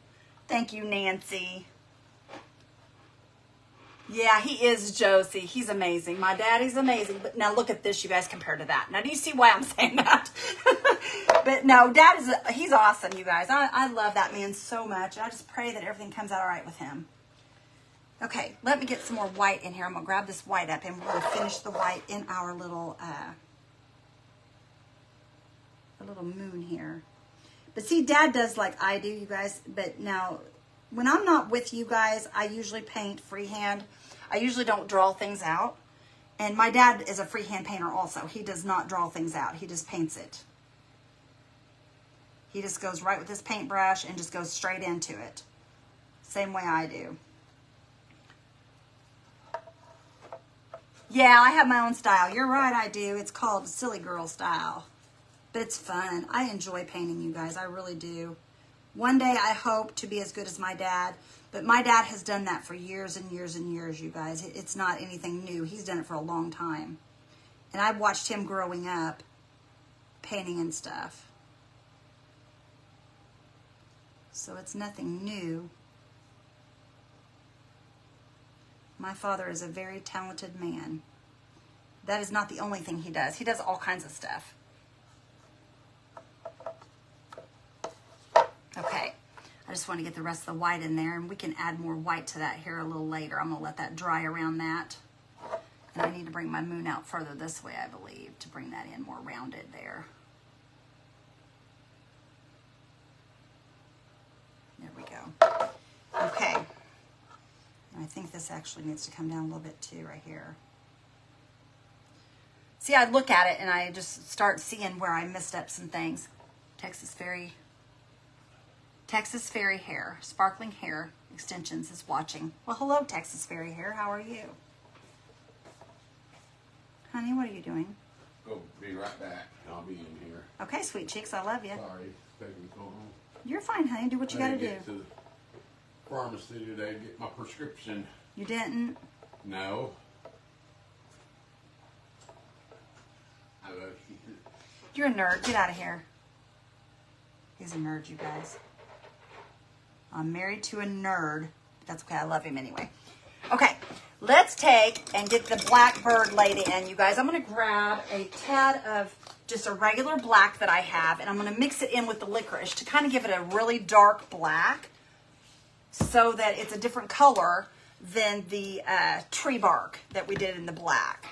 Thank you, Nancy. Yeah, he is, Josie. He's amazing. My daddy's amazing. But now look at this, you guys, compared to that. Now, do you see why I'm saying that? But no, he's awesome, you guys. I love that man so much. I just pray that everything comes out all right with him. Okay, let me get some more white in here. I'm going to grab this white up, and we're going to finish the white in our little moon here. But see, Dad does like I do, you guys. But now, when I'm not with you guys, I usually paint freehand. I usually don't draw things out. And my dad is a freehand painter also. He does not draw things out. He just paints it. He just goes right with his paintbrush and just goes straight into it. Same way I do. Yeah, I have my own style. You're right, I do. It's called Silly Girl Style. But it's fun. I enjoy painting, you guys. I really do. One day I hope to be as good as my dad. But my dad has done that for years and years and years, you guys. It's not anything new. He's done it for a long time. And I've watched him growing up, painting and stuff. So it's nothing new. My father is a very talented man. That is not the only thing he does. He does all kinds of stuff. Okay, I just want to get the rest of the white in there, and we can add more white to that here a little later. I'm going to let that dry around that. And I need to bring my moon out further this way, I believe, to bring that in more rounded there. There we go. Okay. I think this actually needs to come down a little bit too right here. See, I look at it and I just start seeing where I messed up some things. Texas Fairy Hair, Sparkling Hair Extensions is watching. Well, hello, Texas Fairy Hair. How are you? Honey, what are you doing? Go be right back. I'll be in here. Okay, sweet cheeks, I love you. Sorry, taking so long. You're fine, honey. Do what you got to do. Get to the pharmacy today to get my prescription. You didn't? No. I love you. You're a nerd. Get out of here. He's a nerd, you guys. I'm married to a nerd. That's okay. I love him anyway. Okay. Let's take and get the Blackbird Lady in, you guys. I'm going to grab a tad of just a regular black that I have, and I'm going to mix it in with the licorice to kind of give it a really dark black so that it's a different color than the tree bark that we did in the black.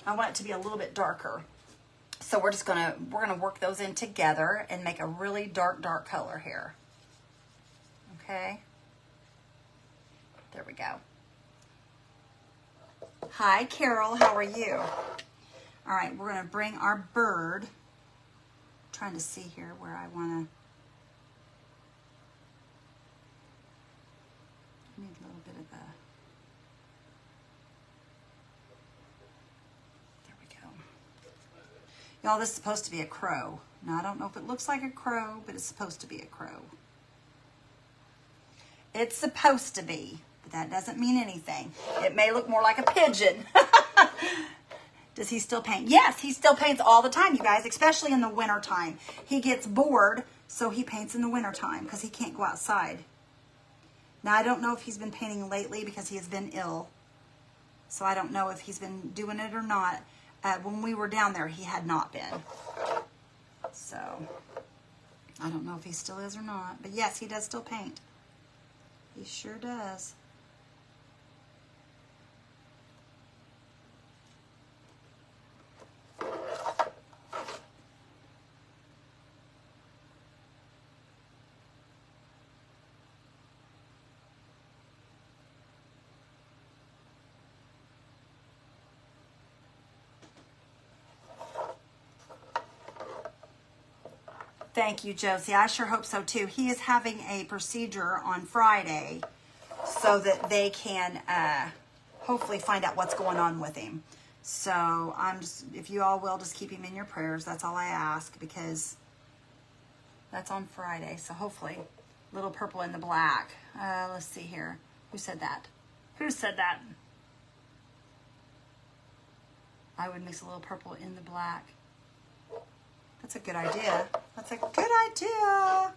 I want it to be a little bit darker. So we're gonna work those in together and make a really dark color here. Okay. There we go. Hi, Carol. How are you? All right, we're gonna bring our bird. I'm trying to see here where I wanna. I need a little bit of a. There we go. Y'all, this is supposed to be a crow. Now, I don't know if it looks like a crow, but it's supposed to be a crow. It's supposed to be, but that doesn't mean anything. It may look more like a pigeon. Does he still paint? Yes, he still paints all the time, you guys, especially in the winter time. He gets bored, so he paints in the winter time because he can't go outside. Now, I don't know if he's been painting lately because he has been ill. So I don't know if he's been doing it or not. When we were down there, he had not been. So I don't know if he still is or not. But yes, he does still paint. He sure does. Thank you, Josie. I sure hope so, too. He is having a procedure on Friday so that they can hopefully find out what's going on with him. So if you all will, just keep him in your prayers. That's all I ask, because That's on Friday, so hopefully little purple in the black. Let's see here. Who said that? Who said that? I would mix a little purple in the black. That's a good idea. That's a good idea.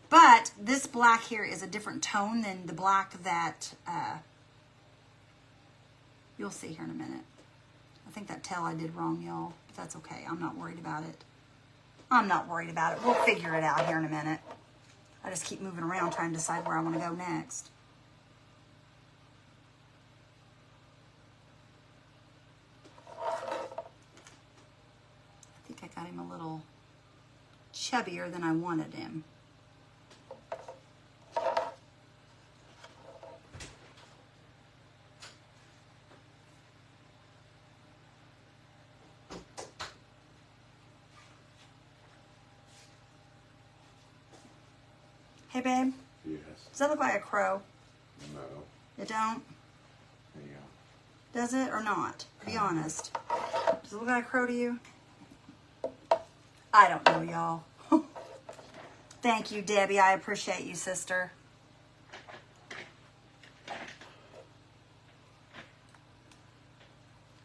But this black here is a different tone than the black that you'll see here in a minute. I think that tail I did wrong, y'all. But that's okay. I'm not worried about it. I'm not worried about it. We'll figure it out here in a minute. I just keep moving around trying to decide where I want to go next. I think I got him a little chubbier than I wanted him. Hey, babe. Yes. Does that look like a crow? No. It don't? Yeah. Does it or not? Be honest. Does it look like a crow to you? I don't know, y'all. Thank you, Debbie. I appreciate you, sister.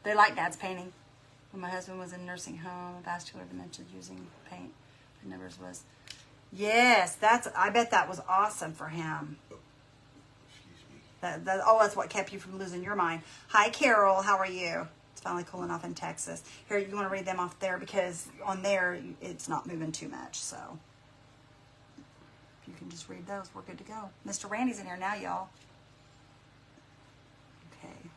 They like Dad's painting. When my husband was in nursing home, vascular dementia using paint. The numbers was... Yes, I bet that was awesome for him. Excuse me. That's what kept you from losing your mind. Hi, Carol. How are you? It's finally cooling off in Texas. Here, you want to read them off there because on there, it's not moving too much. So if you can just read those, we're good to go. Mr. Randy's in here now, y'all. Okay.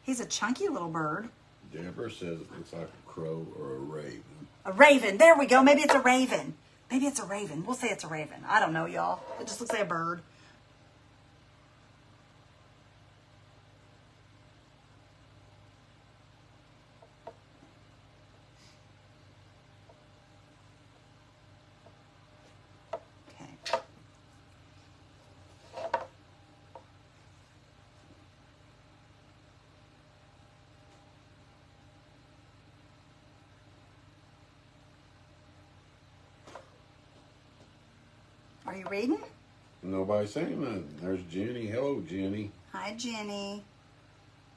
He's a chunky little bird. Deborah says it looks like a crow or a raven. A raven. There we go. Maybe it's a raven. Maybe it's a raven. We'll say it's a raven. I don't know, y'all. It just looks like a bird. Okay. Are you reading? Nobody's saying nothing. There's Jenny. Hello, Jenny. Hi, Jenny.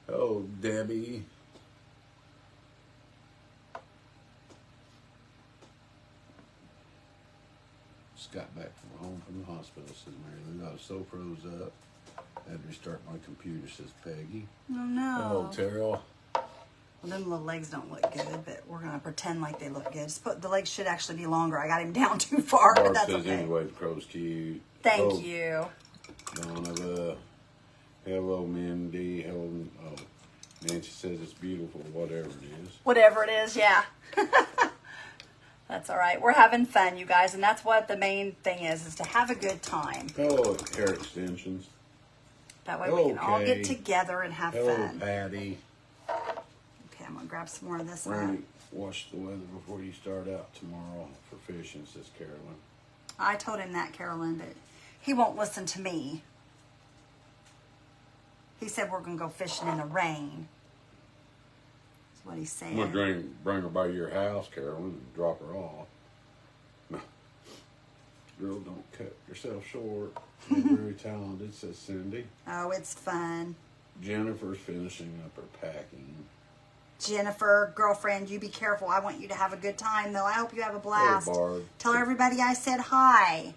Hello, Debbie. Just got back from home from the hospital, says Mary Lou. I was so froze up. I had to restart my computer, says Peggy. Oh, no. Hello, Terrell. Well, them little legs don't look good, but we're going to pretend like they look good. The legs should actually be longer. I got him down too far, but Barb that's says okay. anyway, the crow's cute. Thank you. Donovan. Hello, Mindy. Hello. Oh, Nancy says it's beautiful, whatever it is. Whatever it is, yeah. That's all right. We're having fun, you guys, and that's what the main thing is to have a good time. Hello, Hair Extensions. That way we can all get together and have Hello, fun. Patty. Okay, I'm going to grab some more of this. Randy, watch the weather before you start out tomorrow for fishing, says Carolyn. I told him that, Carolyn, but he won't listen to me. He said we're going to go fishing in the rain. That's what he said. I'm going to bring her by your house, Carolyn, and drop her off. No. Girl, don't cut yourself short. You're very talented, says Cindy. Oh, it's fun. Jennifer's finishing up her packing. Jennifer, girlfriend, you be careful. I want you to have a good time, though. I hope you have a blast. Oh, Barb. Tell everybody I said hi.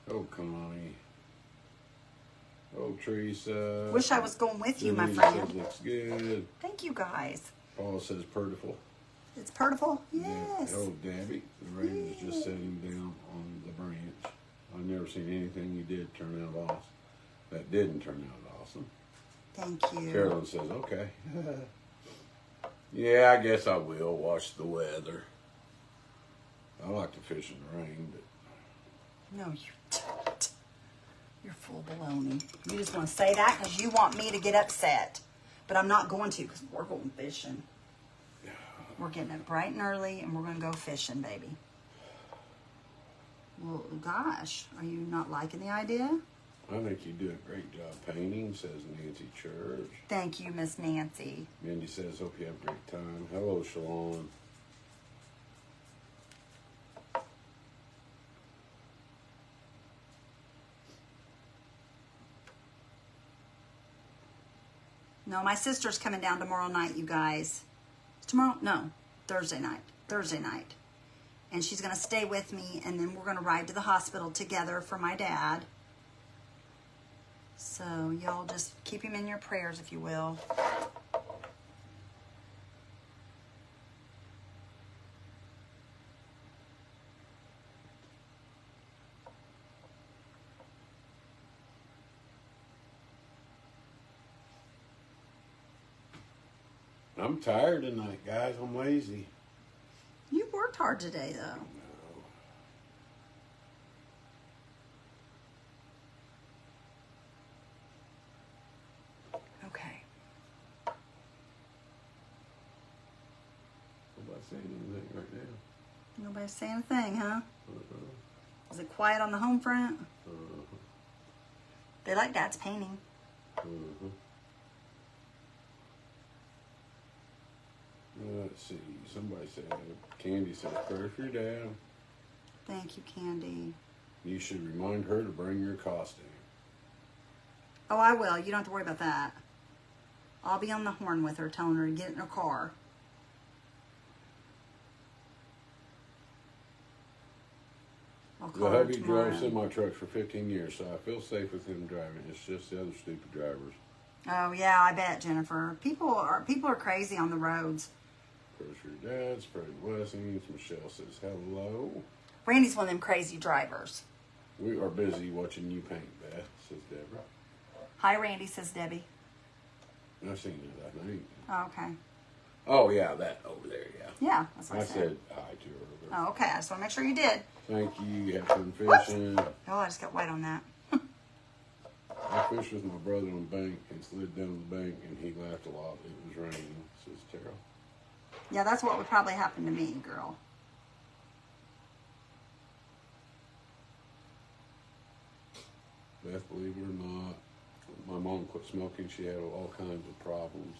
Oh, come on. Oh, Teresa. Wish I was going with you, my Denise friend. says looks good. Thank you, guys. Paul says purtiful. It's purtiful? Yeah. Yes. Oh, Debbie. The rain is just setting down on the branch. I've never seen anything you did turn out awesome. That didn't turn out awesome. Thank you. Carolyn says, okay. Yeah, I guess I will watch the weather. I like to fish in the rain, but... No, you don't. You're full of baloney. You just want to say that because you want me to get upset. But I'm not going to because we're going fishing. We're getting up bright and early and we're going to go fishing, baby. Well, gosh, are you not liking the idea? I think you do a great job painting, says Nancy Church. Thank you, Miss Nancy. Mindy says, hope you have a great time. Hello, Shalon. No, my sister's coming down tomorrow night, you guys. Tomorrow? No, Thursday night. Thursday night. And she's going to stay with me, and then we're going to ride to the hospital together for my dad. So y'all just keep him in your prayers, if you will. I'm tired tonight, guys. I'm lazy. You worked hard today, though. Okay. Nobody's saying anything right now. Nobody's saying a thing, huh? Is it quiet on the home front? They like Dad's painting. Let's see. Somebody said, Candy said, pray for your dad. Thank you, Candy. You should remind her to bring your costume. Oh, I will. You don't have to worry about that. I'll be on the horn with her, telling her to get in her car. I'll The call her hubby tomorrow. drove semi-trucks for 15 years, so I feel safe with him driving. It's just the other stupid drivers. Oh yeah, I bet, Jennifer. People are crazy on the roads. Prayers for your dad, spread blessings. Michelle says hello. Randy's one of them crazy drivers. We are busy watching you paint, Beth, says Deborah. Hi, Randy, says Debbie. I've seen it, I think. Oh, okay. Oh, yeah, that over there, yeah. Yeah, that's what I I said. said hi to her. Oh, okay. I just want to make sure you did. Thank you. Have fun fishing. Oh, I just got white on that. I fished with my brother on the bank and slid down the bank, and he laughed a lot. It was raining, says Tara. Yeah, that's what would probably happen to me, girl. Beth, believe it or not, my mom quit smoking. She had all kinds of problems.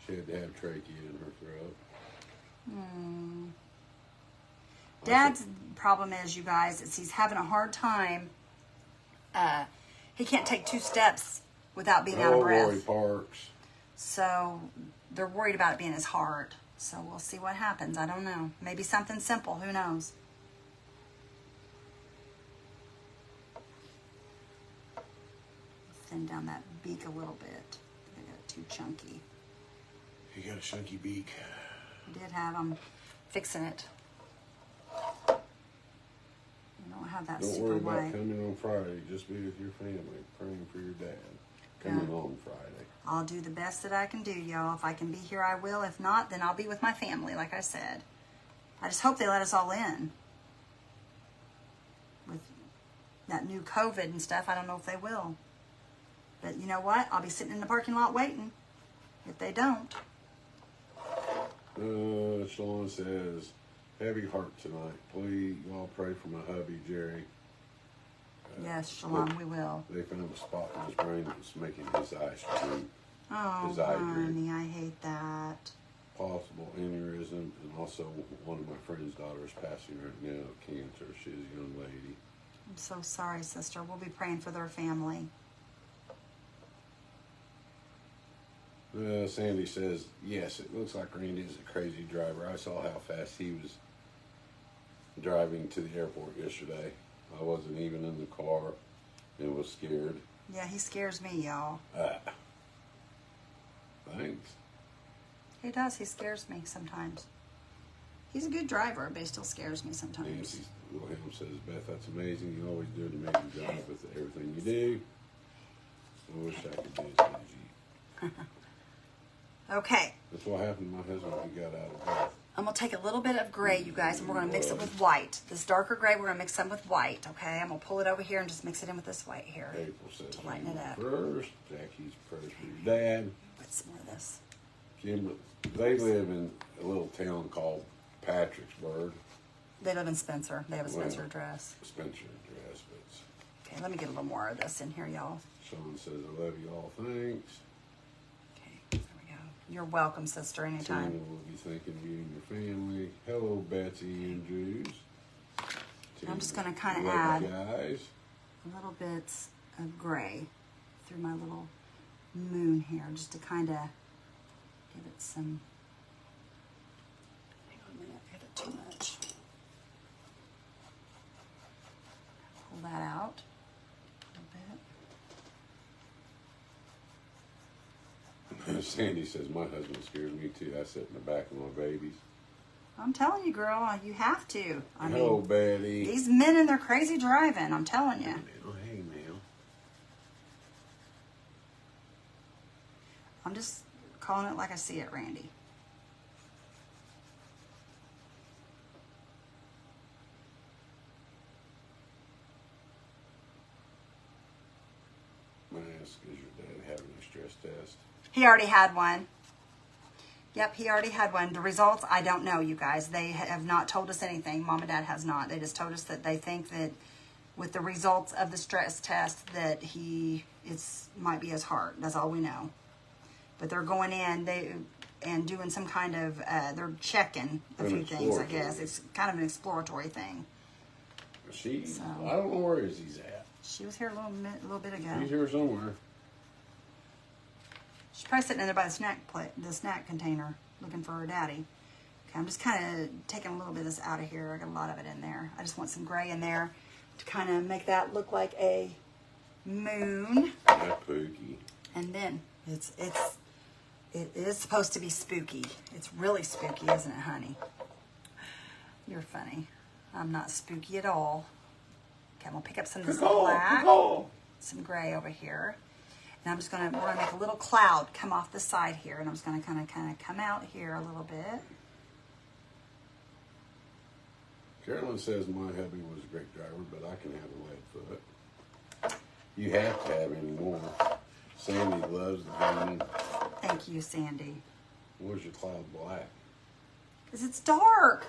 She had to have trachea in her throat. Dad's problem is, you guys, is he's having a hard time. He can't take 2 steps without being out of breath. Roy Parks. So they're worried about it being his heart. So we'll see what happens. I don't know. Maybe something simple. Who knows? Thin down that beak a little bit. I got it too chunky. He got a chunky beak. I did have him fixing it. You don't have that Don't super worry about white. coming on Friday. Just be with your family, praying for your dad. Coming Yeah. on Friday. I'll do the best that I can do, y'all. If I can be here, I will. If not, then I'll be with my family, like I said. I just hope they let us all in. With that new COVID and stuff, I don't know if they will. But you know what? I'll be sitting in the parking lot waiting if they don't. Sean says, heavy heart tonight. Please, y'all pray for my hubby, Jerry. Yes, Shalom, we will. They found a spot in his brain that was making his eyes droop. Oh, His eye droop. honey, I hate that. Possible aneurysm, and also one of my friend's daughters passing right now of cancer. She's a young lady. I'm so sorry, sister. We'll be praying for their family. Sandy says, yes, it looks like Randy is a crazy driver. I saw how fast he was driving to the airport yesterday. I wasn't even in the car and was scared. Yeah, he scares me, y'all. Thanks. He does. He scares me sometimes. He's a good driver, but he still scares me sometimes. Nancy Wilhelm says, Beth, that's amazing. You always do an amazing job with everything you do. I wish I could be as good as you. Okay. That's what happened to my husband when he got out of Beth. I'm going to take a little bit of gray, you guys, and we're going to mix it with white. This darker gray, we're going to mix some with white, okay? I'm going to pull it over here and just mix it in with this white here. April says, To lighten it up. first. Jackie's prayers for your dad. Put some more of this. Kimberly, they live in a little town called Patricksburg. They live in Spencer. They have a Spencer Well, address. Spencer address, but Okay, let me get a little more of this in here, y'all. Sean says, I love you all. Thanks. Okay, there we go. You're welcome, sister, Tina anytime. will be thinking of you and your family. Hello, Betsy Andrews. I'm just gonna kinda Love add you guys. A little bits of gray through my little moon here, just to kind of give it some. Hang on a minute, I got it too much. Pull that out a little bit. Sandy says, my husband scares me too. I sit in the back of my babies. I'm telling you, girl, you have to. I Hello, mean, Betty. these men and their crazy driving, I'm telling you. Oh, hey, Mel. I'm just calling it like I see it, Randy. My ask, is your dad having a stress test? He already had one. Yep, he already had one. The results, I don't know, you guys. They have not told us anything. Mom and Dad has not. They just told us that they think that with the results of the stress test that might be his heart. That's all we know. But they're going in and doing some kind of, they're checking a few things, I guess. It's kind of an exploratory thing. I don't know where he's at. She was here a little bit ago. He's here somewhere. She's probably sitting in there by the snack container, looking for her daddy. Okay, I'm just kind of taking a little bit of this out of here. I got a lot of it in there. I just want some gray in there to kind of make that look like a moon. That pookie. And then it is supposed to be spooky. It's really spooky, isn't it, honey? You're funny. I'm not spooky at all. Okay, I'm gonna pick up some of this black, some gray over here. And we're gonna make a little cloud come off the side here, and I'm just gonna kind of come out here a little bit. Carolyn says my hubby was a great driver, but I can have a lead foot. You have to have any more. Sandy loves the green. Thank you, Sandy. Where's your cloud black? Because it's dark.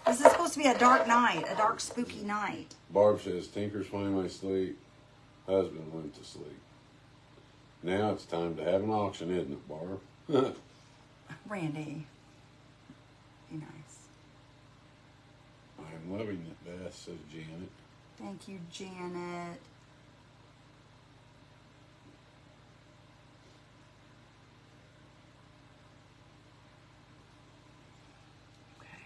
This is supposed to be a dark night, a dark, spooky night. Barb says, Tinker's finally asleep. Husband went to sleep. Now it's time to have an auction, isn't it, Barb? Randy, be nice. I'm loving it, Beth, says Janet. Thank you, Janet. Okay.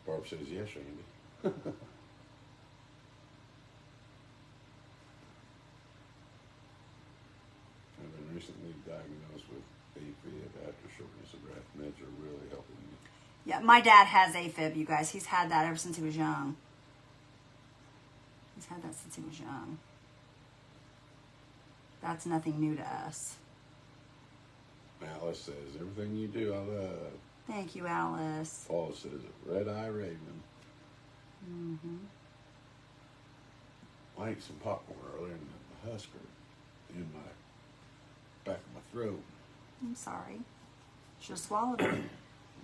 Barb says, yes, Randy. I've been recently diagnosed with AFib after shortness of breath. Meds are really helping me. Yeah, my dad has AFib, you guys. He's had that ever since he was young. He's had that since he was young. That's nothing new to us. Alice says, everything you do, I love. Thank you, Alice. Paul says, Red Eye Raven. Mm-hmm. I ate some popcorn earlier and the husker in my back of my throat. I'm sorry. Should have swallowed it.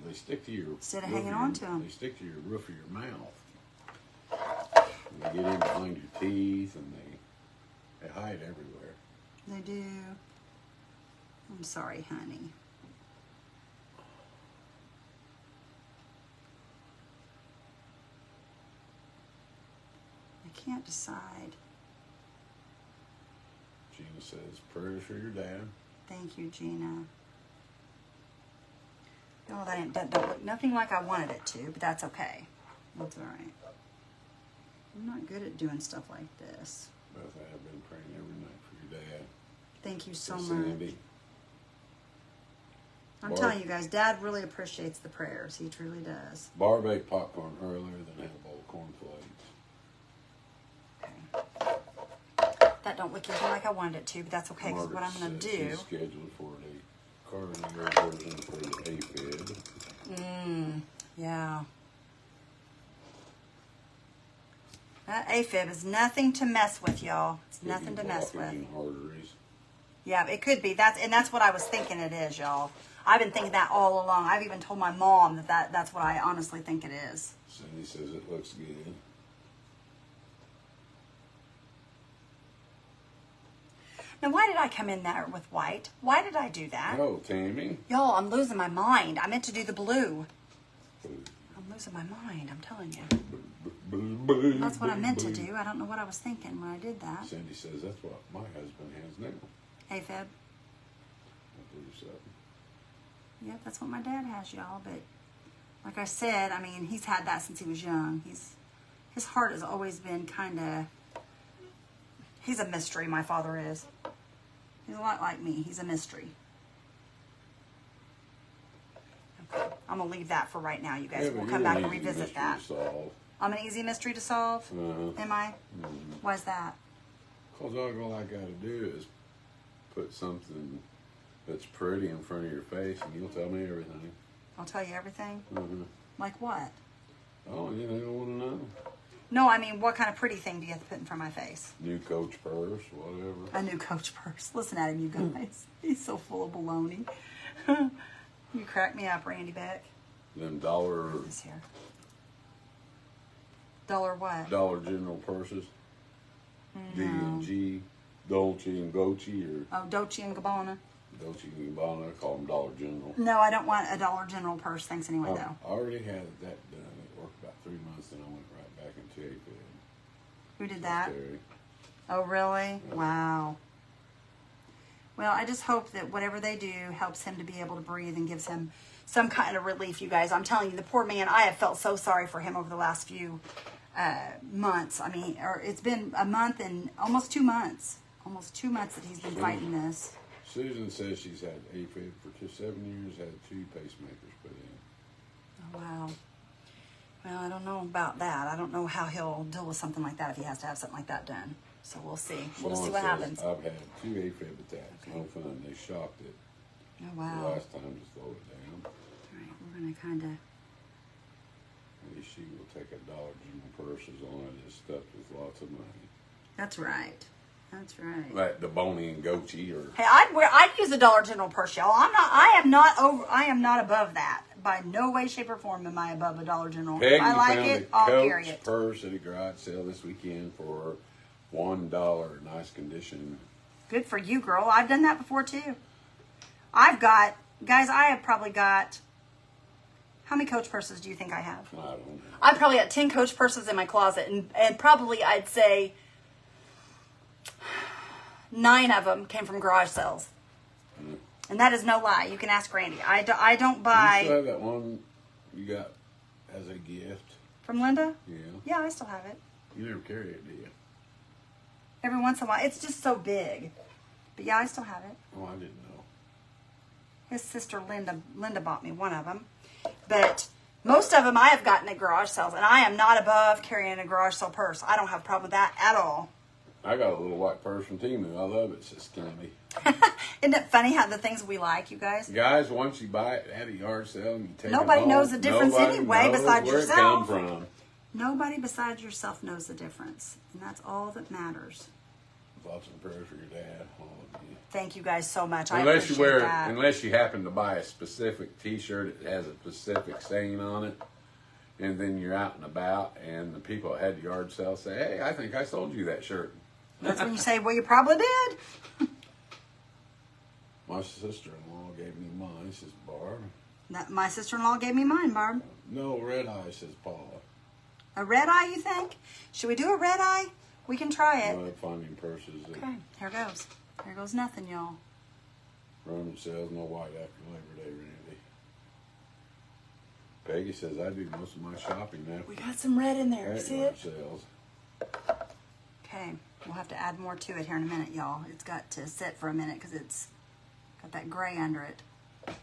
They stick to your Instead of hanging on to them. They stick to your roof of your mouth. And they get in behind your teeth, and they hide everywhere. They do. I'm sorry, honey. I can't decide. Gina says, prayers for your dad. Thank you, Gina. Oh, that don't look nothing like I wanted it to, but that's okay. That's all right. I'm not good at doing stuff like this. Beth, I have been praying every night for your dad. Thank you so For much. Sandy. I'm telling you guys, Dad really appreciates the prayers. He truly does. Barb ate popcorn earlier than had a bowl of cornflakes. Okay. That don't look anything like I wanted it to, but that's okay, because what I'm going to do... She's scheduled for a cardio version for the AFib. Yeah. That AFib is nothing to mess with, y'all. It's nothing to mess with. Arteries. Yeah, it could be. That's what I was thinking it is, y'all. I've been thinking that all along. I've even told my mom that's what I honestly think it is. Cindy says it looks good. Now, why did I come in there with white? Why did I do that? Oh, Tammy. Y'all, I'm losing my mind. I meant to do the blue. I'm losing my mind, I'm telling you. That's what I meant to do. I don't know what I was thinking when I did that. Cindy says that's what my husband has now. AFib. I believe so. Yep, that's what my dad has, y'all. But like I said, I mean, he's had that since he was young. His heart has always been kind of... He's a mystery, my father is. He's a lot like me. He's a mystery. Okay, I'm going to leave that for right now, you guys. Yeah, We'll but come you're back an and easy revisit mystery that. to solve. I'm an easy mystery to solve? Am I? Why's that? Because all I got to do is put something that's pretty in front of your face, and you'll tell me everything. I'll tell you everything? Mm-hmm. Like what? Oh, you don't want to know. No, I mean, what kind of pretty thing do you have to put in front of my face? New Coach purse, whatever. A new Coach purse. Listen at him, you guys. He's so full of baloney. You crack me up, Randy Beck. Them dollar This here. Dollar what? Dollar General purses. D&G, Dolce and Gucci, or Oh, Dolce and Gabbana. Dolce and Gabbana. I call them Dollar General. No, I don't want a Dollar General purse. Thanks anyway, I though. already had that done. It worked about 3 months, then I went right back into AFib. Who did that? Terry. Oh, really? Wow. Well, I just hope that whatever they do helps him to be able to breathe and gives him some kind of relief, you guys. I'm telling you, the poor man, I have felt so sorry for him over the last few months. I mean, or it's been a month and almost 2 months. Almost 2 months that he's been fighting this. Susan says she's had AFib for 7 years, had 2 pacemakers put in. Oh, wow. Well, I don't know about that. I don't know how he'll deal with something like that if he has to have something like that done. So we'll see. We'll just see what Sean happens. says, I've had 2 AFib attacks. No fun. They shocked it. Oh, The wow. last time to slow it down. All right, we're going to kind of... At least she will take a Dollar General purses on it. It's stuffed with lots of money. That's right. That's right. Like the Boney and Goatee or Hey, I'd use a Dollar General purse, y'all. I am not above that. By no way, shape, or form am I above a Dollar General. Peggy If I like found it, a I'll carry Coach it. purse at a garage sale this weekend for $1. Nice condition. Good for you, girl. I've done that before too. I have probably got, how many Coach purses do you think I have? I don't know. I've probably got 10 Coach purses in my closet, and probably I'd say 9 of them came from garage sales. And that is no lie. You can ask Randy. I don't You buy... still have that one you got as a gift? From Linda? Yeah. Yeah, I still have it. You never carry it, do you? Every once in a while. It's just so big. But yeah, I still have it. Oh, I didn't know. His sister Linda bought me one of them. But most of them I have gotten at garage sales. And I am not above carrying a garage sale purse. I don't have a problem with that at all. I got a little white purse from Temu. I love it. It's just skinny. Isn't it funny how the things we like, you guys? Guys, once you buy it at a yard sale and you take Nobody it home, knows the difference nobody anyway knows besides where yourself. It come from. Nobody besides yourself knows the difference. And that's all that matters. Thoughts and prayers for your dad, all of you. Thank you guys so much. Unless you wear, that. unless you happen to buy a specific T-shirt that has a specific saying on it, and then you're out and about, and the people at the yard sale say, "Hey, I think I sold you that shirt." That's when you say, well, you probably did. My sister-in-law gave me mine, says Barb. My sister-in-law gave me mine, Barb. No, red eye, says Paula. A red eye, you think? Should we do a red eye? We can try it. I'm finding purses that Okay, here goes. Here goes nothing, y'all. Roman sales, no white after Labor Day, Randy. Peggy says I do most of my shopping now We got some red in there. at See yard it? sales. Okay, we'll have to add more to it here in a minute, y'all. It's got to sit for a minute because it's got that gray under it. There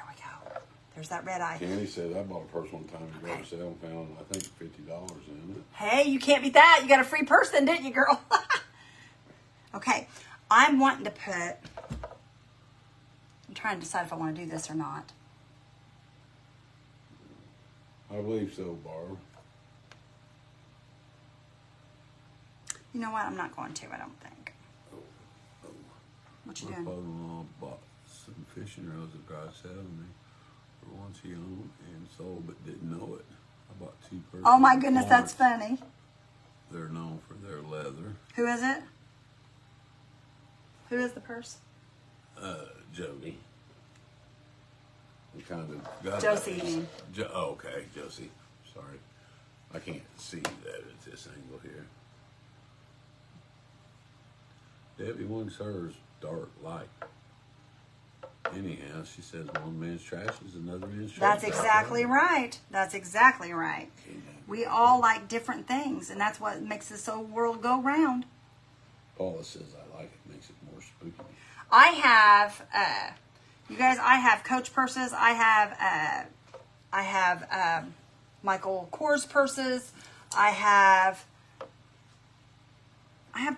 we go. There's that red eye. Candy says I bought a purse one time at Okay. yard sale and found, I think, $50 in it. Hey, you can't beat that. You got a free purse then, didn't you, girl? Okay, I'm wanting to put... I'm trying to decide if I want to do this or not. I believe so, Barb. You know what? I'm not going to, I don't think. What you My doing? father-in-law bought some fishing reels at garage sale and they were ones he owned and sold but didn't know it. I bought 2 purses. Oh my at goodness, that's Florence. funny. They're known for their leather. Who is it? Who is the purse? Jody. We kind of got Josie, you mean. Oh, okay, Josie. Sorry. I can't see that at this angle here. Debbie wants hers dark light. Anyhow, she says one man's trash is another man's trash. That's exactly right. That's exactly right. We all like different things, and that's what makes this whole world go round. Paula says I like it. Makes it more spooky. I have, you guys, I have Coach purses. I have Michael Kors purses. I have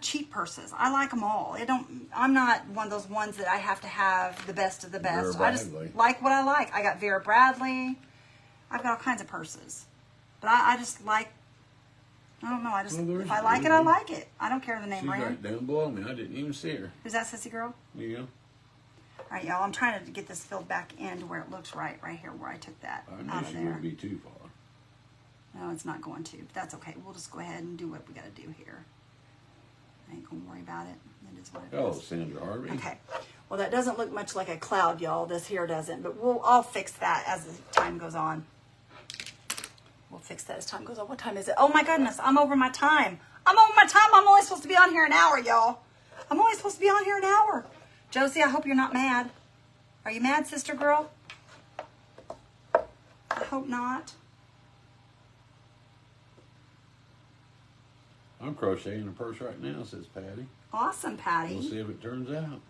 cheap purses. I like them all. I'm not one of those ones that I have to have the best of the best. I just like what I like. I got Vera Bradley. I've got all kinds of purses. But I just like, I don't know. If I like it, I like it. I don't care the name brand. She's right down below me. I didn't even see her. Who's that, Sissy Girl? Yeah. All right, y'all. I'm trying to get this filled back in to where it looks right here where I took that I out knew of she there. wouldn't be too far. No, it's not going to. But that's okay. We'll just go ahead and do what we got to do here. I ain't gonna worry about it. It is what it Hello, is. Sandra Harvey. Okay. Well, that doesn't look much like a cloud, y'all. This here doesn't, but I'll fix that as the time goes on. We'll fix that as time goes on. What time is it? Oh my goodness, I'm over my time. I'm over my time. I'm only supposed to be on here an hour, y'all. I'm only supposed to be on here an hour. Josie, I hope you're not mad. Are you mad, sister girl? I hope not. I'm crocheting a purse right now, says Patty. Awesome, Patty. We'll see if it turns out.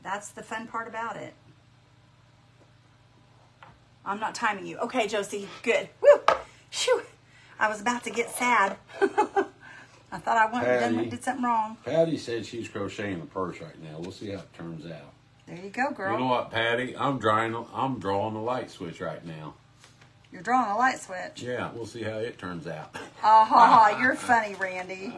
That's the fun part about it. I'm not timing you. Okay, Josie, good. Woo! Shoo! I was about to get sad. I thought I did something wrong. Patty said she's crocheting a purse right now. We'll see how it turns out. There you go, girl. You know what, Patty? I'm drawing the light switch right now. You're drawing a light switch. Yeah, we'll see how it turns out. Oh, you're funny, Randy.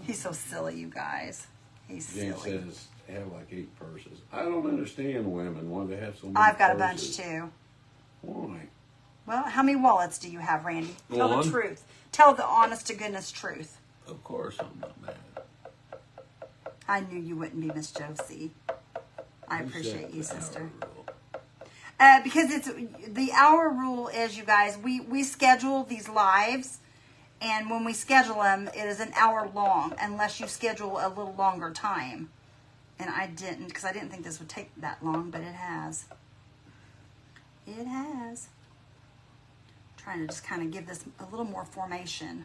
He's so silly, you guys. He's Jan silly. says they have like 8 purses. I don't understand women why they have so many I've got purses. a bunch too. Why? Well, how many wallets do you have, Randy? Tell One. the truth. Tell the honest to goodness truth. Of course I'm not mad. I knew you wouldn't be, Miss Josie. I Who appreciate set you, the hour sister. rule? Because it's the hour rule is, you guys, we schedule these lives, and when we schedule them, it is an hour long unless you schedule a little longer time. And I didn't, because I didn't think this would take that long, but it has. It has. I'm trying to just kind of give this a little more formation.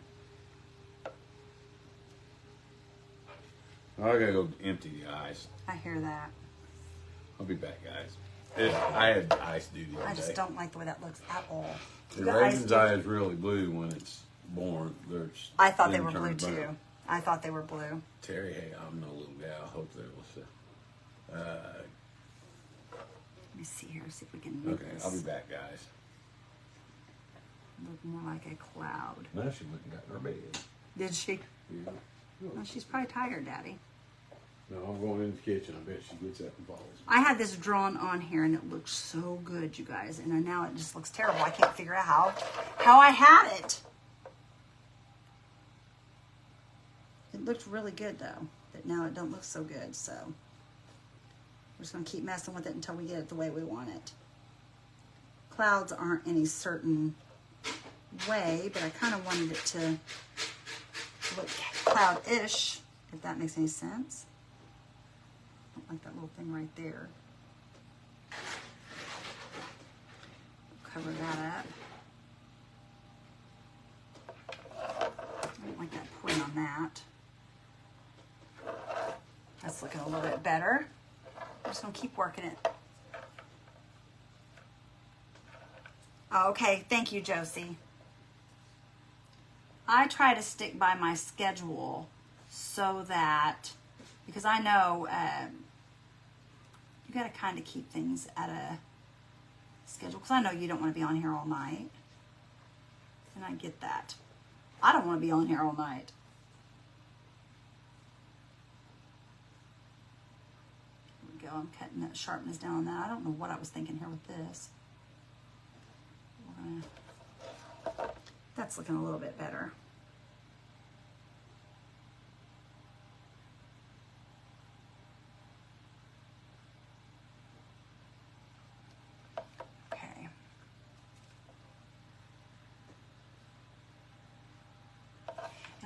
I gotta go empty the ice. I hear that. I'll be back, guys. I had ice duty all I day. just don't like the way that looks at all. The The Raven's ice eye is really blue when it's born. I thought they then were blue turn too. brown. I thought they were blue. Terry, hey, I'm no little gal. I hope they will. Let me see here, see if we can make Okay, this I'll be back, guys. look more like a cloud. Now she went and got in her bed. Did she? Yeah. Well, she's probably tired, Daddy. No, I'm going in the kitchen. I bet she gets up and falls. I had this drawn on here, and it looked so good, you guys. And now it just looks terrible. I can't figure out how I had it. It looked really good, though. But now it don't look so good, so we're just going to keep messing with it until we get it the way we want it. Clouds aren't any certain way, but I kind of wanted it to look cloud-ish, if that makes any sense. I don't like that little thing right there. Cover that up. I don't like that point on that. That's looking a little bit better. I'm just gonna keep working it. Okay, thank you, Josie. I try to stick by my schedule so that, because I know you got to kind of keep things at a schedule, because I know you don't want to be on here all night, and I get that. I don't want to be on here all night. Here we go. I'm cutting that sharpness down on that. I don't know what I was thinking here with this. That's looking a little bit better. Okay.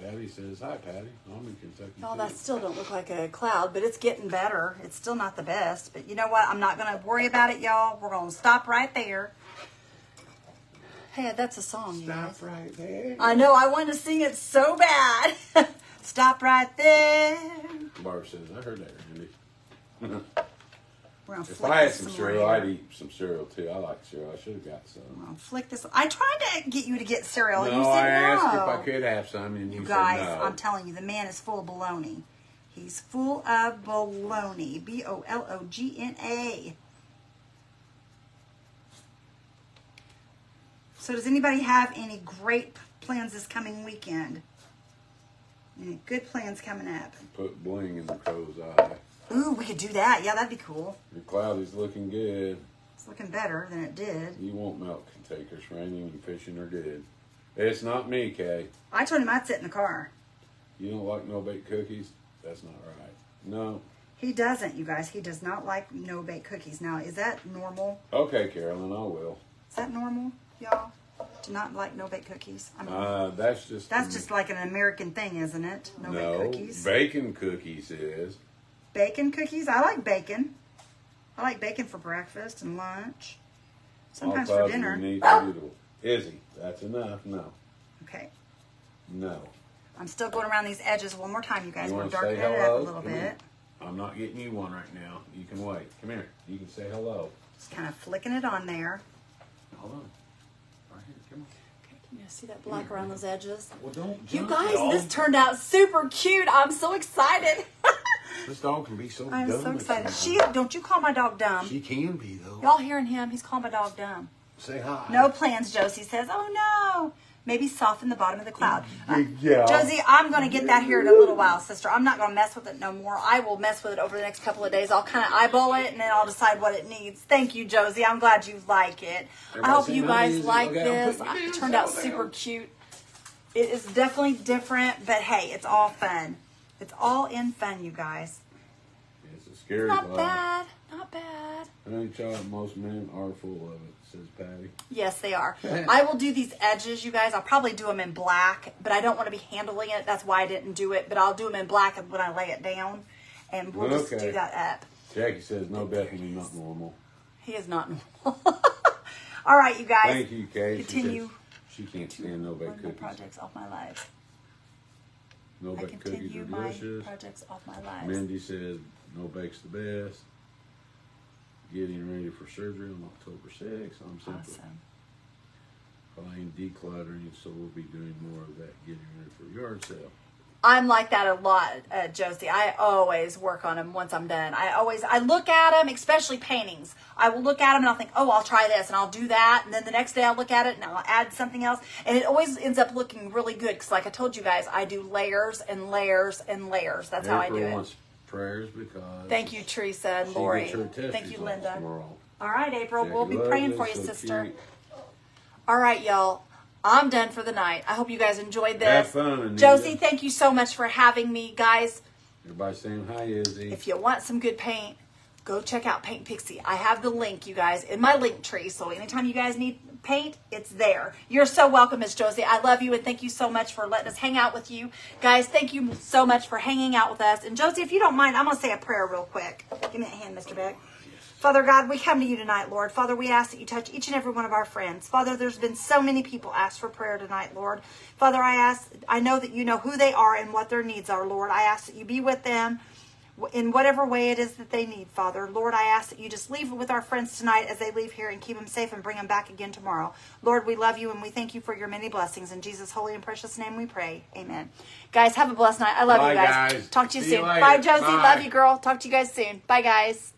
Patty says, hi, Patty. I'm in Kentucky. Oh, too." that still don't look like a cloud, but it's getting better. It's still not the best. But you know what? I'm not going to worry about it, y'all. We're going to stop right there. Hey, that's a song, you guys. Stop right there. I know. I want to sing it so bad. Stop right there. Barb says, I heard that, Randy. We're going to If flick I had this some more cereal, here. I'd eat some cereal too. I like cereal. I should have got some. I'll flick this. I tried to get you to get cereal. No, You said I asked no. if I could have some, and you Guys, said no. I'm telling you, the man is full of baloney. He's full of baloney. B-O-L-O-G-N-A. So does anybody have any great plans this coming weekend? Any good plans coming up? Put bling in the crow's eye. Ooh, we could do that. Yeah, that'd be cool. Your cloudy's looking good. It's looking better than it did. You won't milk can take us. Raining and fishing are good. It's not me, Kay. I told him I'd sit in the car. You don't like no-bake cookies? That's not right. No. He doesn't, you guys. He does not like no-bake cookies. Now, is that normal? Okay, Carolyn, I will. Is that normal, y'all? To not like no-bake cookies? I mean, That's just... that's just like an American thing, isn't it? No-bake No, cookies. bacon cookies is. Bacon cookies? I like bacon. I like bacon for breakfast and lunch. Sometimes All for clouds dinner. are neat noodle. Izzy, that's enough. No. Okay. No. I'm still going around these edges one more time, you guys. You We're want to darkening say it up a hello? little Come bit. here. I'm not getting you one right now. You can wait. Come here. You can say hello. Just kind of flicking it on there. Hold on. Right here. Come on. Okay, can you see that black around those edges? Well, don't You jump, guys, dog. this turned out super cute. I'm so excited. This dog can be so I'm dumb. so at excited. sometimes. Don't you call my dog dumb. She can be, though. Y'all hearing him? He's calling my dog dumb. Say hi. No plans, Josie says. Oh, no. Maybe soften the bottom of the cloud. Yeah. Josie, I'm going to get that here in a little while, sister. I'm not going to mess with it no more. I will mess with it over the next couple of days. I'll kind of eyeball it, and then I'll decide what it needs. Thank you, Josie. I'm glad you like it. I hope you guys like this. It turned out super cute. It is definitely different, but hey, it's all fun. It's all in fun, you guys. It's a scary Not cloud. bad. Not bad. Honey child, most men are full of it, says Patty. Yes, they are. I will do these edges, you guys. I'll probably do them in black, but I don't want to be handling it. That's why I didn't do it. But I'll do them in black when I lay it down, and we'll just Okay. do that up. Jackie says, no, Bethany, not normal. He is not normal. All right, you guys. Thank you, Kay. Continue. She can't stand no bake Run my cookies. projects off my lives. No I bake cookies continue are my delicious. projects off my lives. Mindy says, no bake's the best. Getting ready for surgery on October 6th. I'm simply Awesome. fine decluttering, so we'll be doing more of that getting ready for yard sale. I'm like that a lot, Josie. I always work on them once I'm done. I look at them, especially paintings. I will look at them and I'll think, oh, I'll try this and I'll do that. And then the next day I'll look at it and I'll add something else. And it always ends up looking really good because like I told you guys, I do layers and layers and layers. That's how I do April it. wants prayers because Thank you, Teresa and she Lori. gets her test Thank you, results Linda. tomorrow. All right, April. We'll be Jackie praying loves for it, you, so sister. cute. All right, y'all. I'm done for the night. I hope you guys enjoyed this. Have fun, Anita. Josie, thank you so much for having me, guys. Everybody saying hi, Izzy. If you want some good paint, go check out Paint Pixie. I have the link, you guys, in my link tree. So anytime you guys need paint, it's there. You're so welcome, Miss Josie. I love you, and thank you so much for letting us hang out with you. Guys, thank you so much for hanging out with us. And Josie, if you don't mind, I'm going to say a prayer real quick. Give me that hand, Mr. Beck. Father God, we come to you tonight, Lord. Father, we ask that you touch each and every one of our friends. Father, there's been so many people asked for prayer tonight, Lord. Father, I know that you know who they are and what their needs are, Lord. I ask that you be with them in whatever way it is that they need, Father. Lord, I ask that you just leave with our friends tonight as they leave here and keep them safe and bring them back again tomorrow. Lord, we love you and we thank you for your many blessings. In Jesus' holy and precious name we pray. Amen. Guys, have a blessed night. I love Bye, you guys. guys. Talk to you See you soon. later. Bye, Josie. Bye. Love you, girl. Talk to you guys soon. Bye, guys.